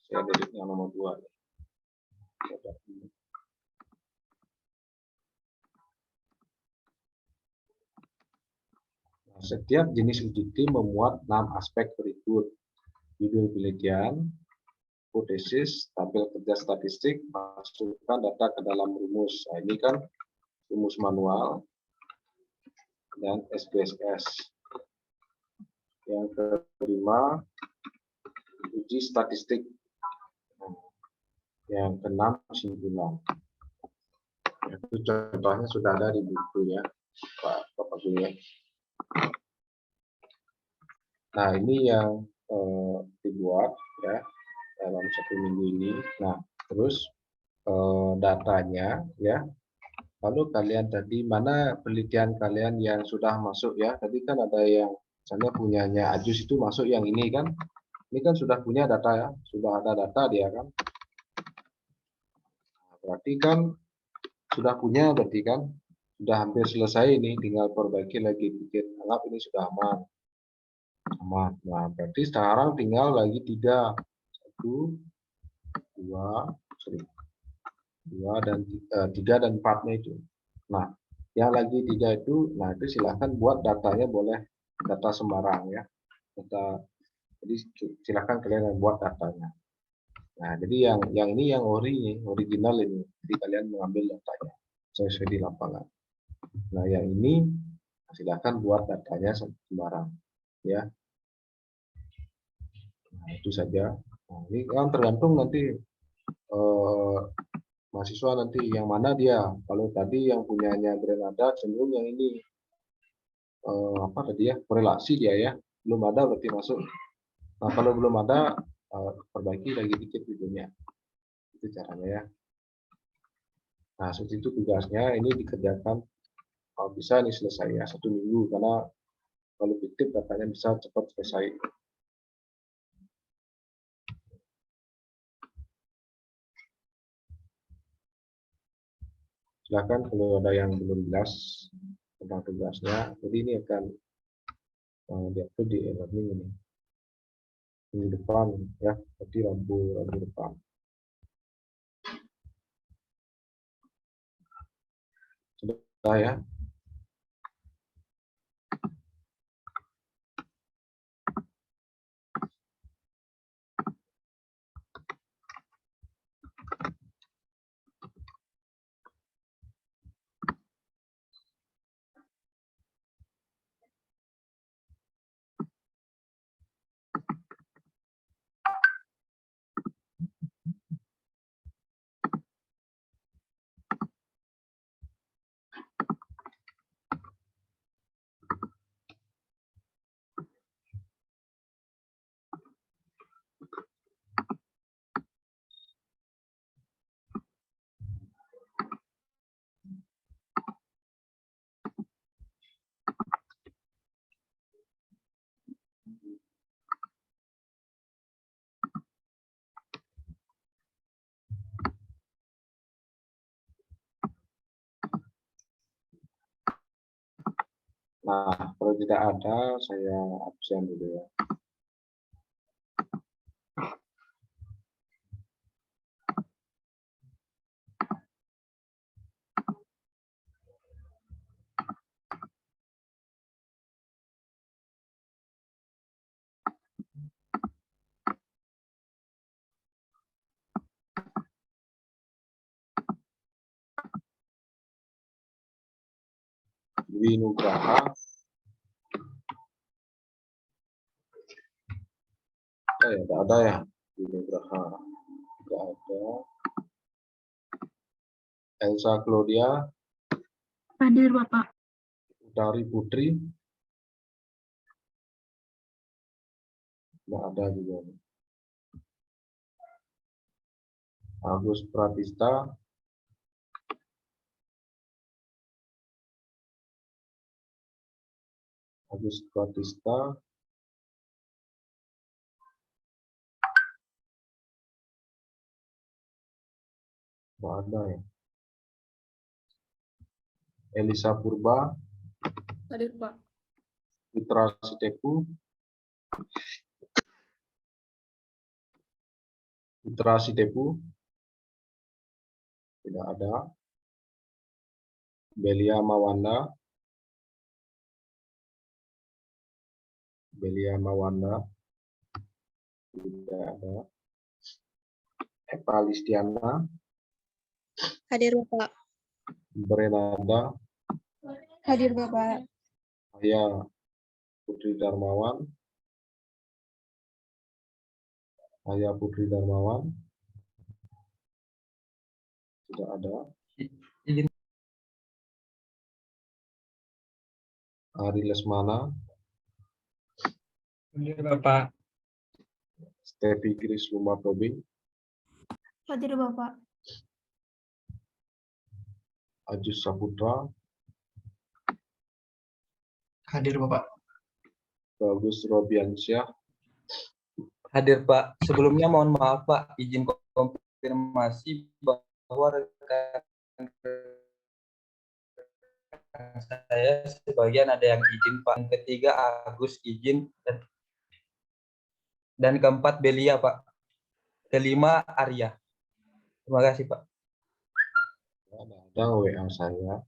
saya edit yang nomor 2. Nah, setiap jenis UJT memuat 6 aspek berikut: judul penelitian, hipotesis, tabel kerja statistik, masukkan data ke dalam rumus. Nah, ini kan rumus manual dan SPSS. Yang kelima, uji statistik. Yang keenam, kesimpulan. Itu contohnya sudah ada di bukunya, Bapak Guru. Nah, ini yang dibuat ya dalam 1 minggu ini. Nah, terus datanya ya. Lalu kalian tadi mana penelitian kalian yang sudah masuk ya? Tadi kan ada yang misalnya punyanya Ajus itu masuk yang ini kan? Ini kan sudah punya data ya, sudah ada data dia kan? Berarti kan sudah punya berarti kan? sudah hampir selesai ini, tinggal perbaiki lagi dikit. Anggap ini sudah aman. Aman. Nah, berarti sekarang tinggal lagi 3. 1, 2, sorry. 2 dan 3 dan 4-nya itu. Nah, yang lagi 3 itu, nah itu silahkan buat datanya boleh data sembarang ya. Jadi silahkan kalian yang buat datanya. Nah, jadi yang ini yang original ini. Jadi kalian mengambil datanya sesuai di lapangan. Nah, yang ini silahkan buat datanya sembarang ya. Nah, itu saja. Nah, ini kan tergantung nanti mahasiswa nanti yang mana dia. Kalau tadi yang punyanya Grenada cenderung yang ini apa tadi ya, korelasi dia ya. Belum ada berarti masuk. Nah, kalau belum ada perbaiki lagi dikit videonya. Itu caranya ya. Nah, seperti itu tugasnya ini dikerjakan bisa ini selesai ya 1 minggu karena kalau fiktif datanya bisa cepat selesai. Silakan kalau ada yang belum jelas tentang tugasnya. Jadi ini akan diatur di e-learning ini. Minggu depan ya, berarti Rabu depan. Sudah ya. Nah, kalau tidak ada, saya absen dulu ya. Dwi Nugraha. Tidak ada ya. Dwi Nugraha. Tidak ada. Elsa Claudia. Hadir, Bapak. Utari Putri. Tidak ada juga. Agus Pratista. Agus Pratista. Tidak ada ya. Elisa Purba. Hadir, Pak. Putra Sitepu. Putra Sitepu. Tidak ada. Belia Mawanda. Belia Mawanda. Tidak ada. Eva Listiana. Hadir Bapak. Berenada. Hadir Bapak. Saya Putri Darmawan. Saya Putri Darmawan. Tidak ada. Ari Lesmana. Hadir, Bapak. Stevi Gris Luma Tobing. Hadir, Bapak. Ajus Saputra. Hadir, Bapak. Bagus Robiansyah. Hadir, Pak. Sebelumnya mohon maaf, Pak. Izin konfirmasi bahwa rekan saya sebagian ada yang izin Pak. Yang ketiga Agus izin dan keempat Belia Pak. Kelima Arya. Terima kasih Pak. Ada WA saya.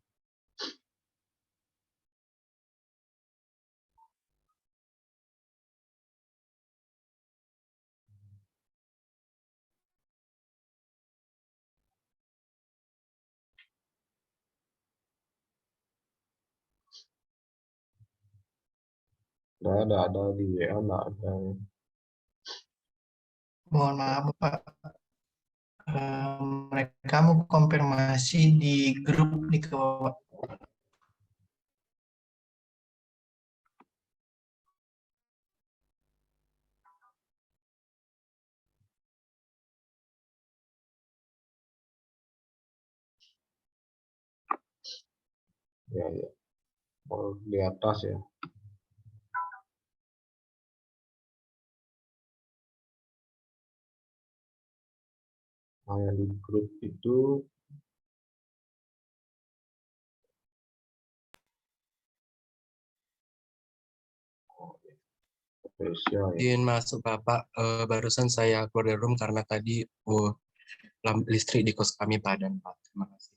Nggak ada di WA, nggak ada. Mohon maaf Bapak. Mereka mau konfirmasi di grup nih ke Bapak. Ya. Oh, di atas ya. Nah, yang di grup itu spesial ya. Izin masuk Bapak, barusan saya keluar dari room karena tadi listrik di kos kami padam Pak. Terima kasih.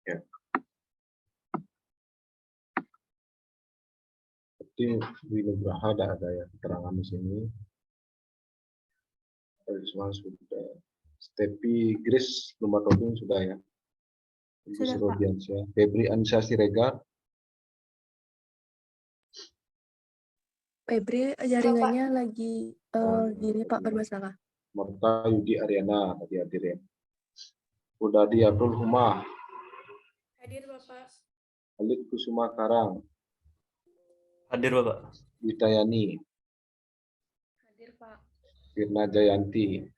Ya. Seperti di Nugraha ada ya keterangan di sini. Semua sudah. Stepi Grace Lumba Tobing sudah ya. Sudah, Pak. Febri Anissa Siregar. Febri jaringannya lagi gini Pak bermasalah. Marta Yudi Ariana tadi hadir ya. Udadi Abdul Humah. Hadir Bapak. Khalid Kusuma Karang. Hadir Bapak. Widayani. Hadir Pak. Firna Jayanti.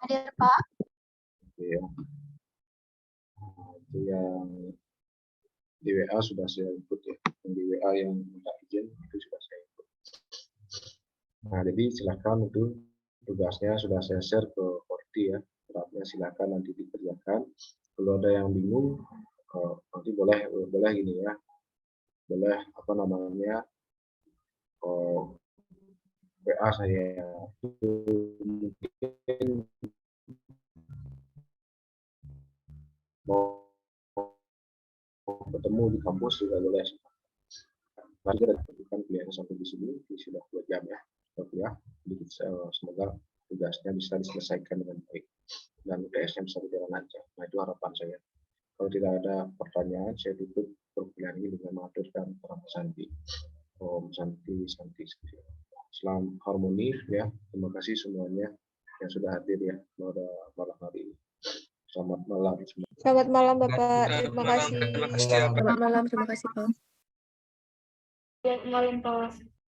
Hadir Pak. Oke, ya. Nah, itu yang di WA sudah saya input ya. Yang di WA yang minta izin itu sudah saya input. Nah, jadi silakan itu tugasnya sudah saya share ke Forti ya. Draftnya silakan nanti dikerjakan. Kalau ada yang bingung, nanti boleh gini ya. Boleh apa namanya? WA saya mungkin mau ketemu di kampus juga boleh. Nanti kita kuliahnya sampai di sini, sudah 2 jam ya. Ya, jadi semoga tugasnya bisa diselesaikan dengan baik dan UTS-nya bisa berjalan lancar. Nah, itu harapan saya. Kalau tidak ada pertanyaan, saya tutup perkuliahan ini dengan mengaturkan Om Santi. Om Santi. Selamat harmoni ya. Terima kasih semuanya yang sudah hadir ya pada malam hari ini. Selamat malam semua. Selamat malam Bapak. Terima kasih. Selamat malam, terima kasih Pak. Selamat malam Pak.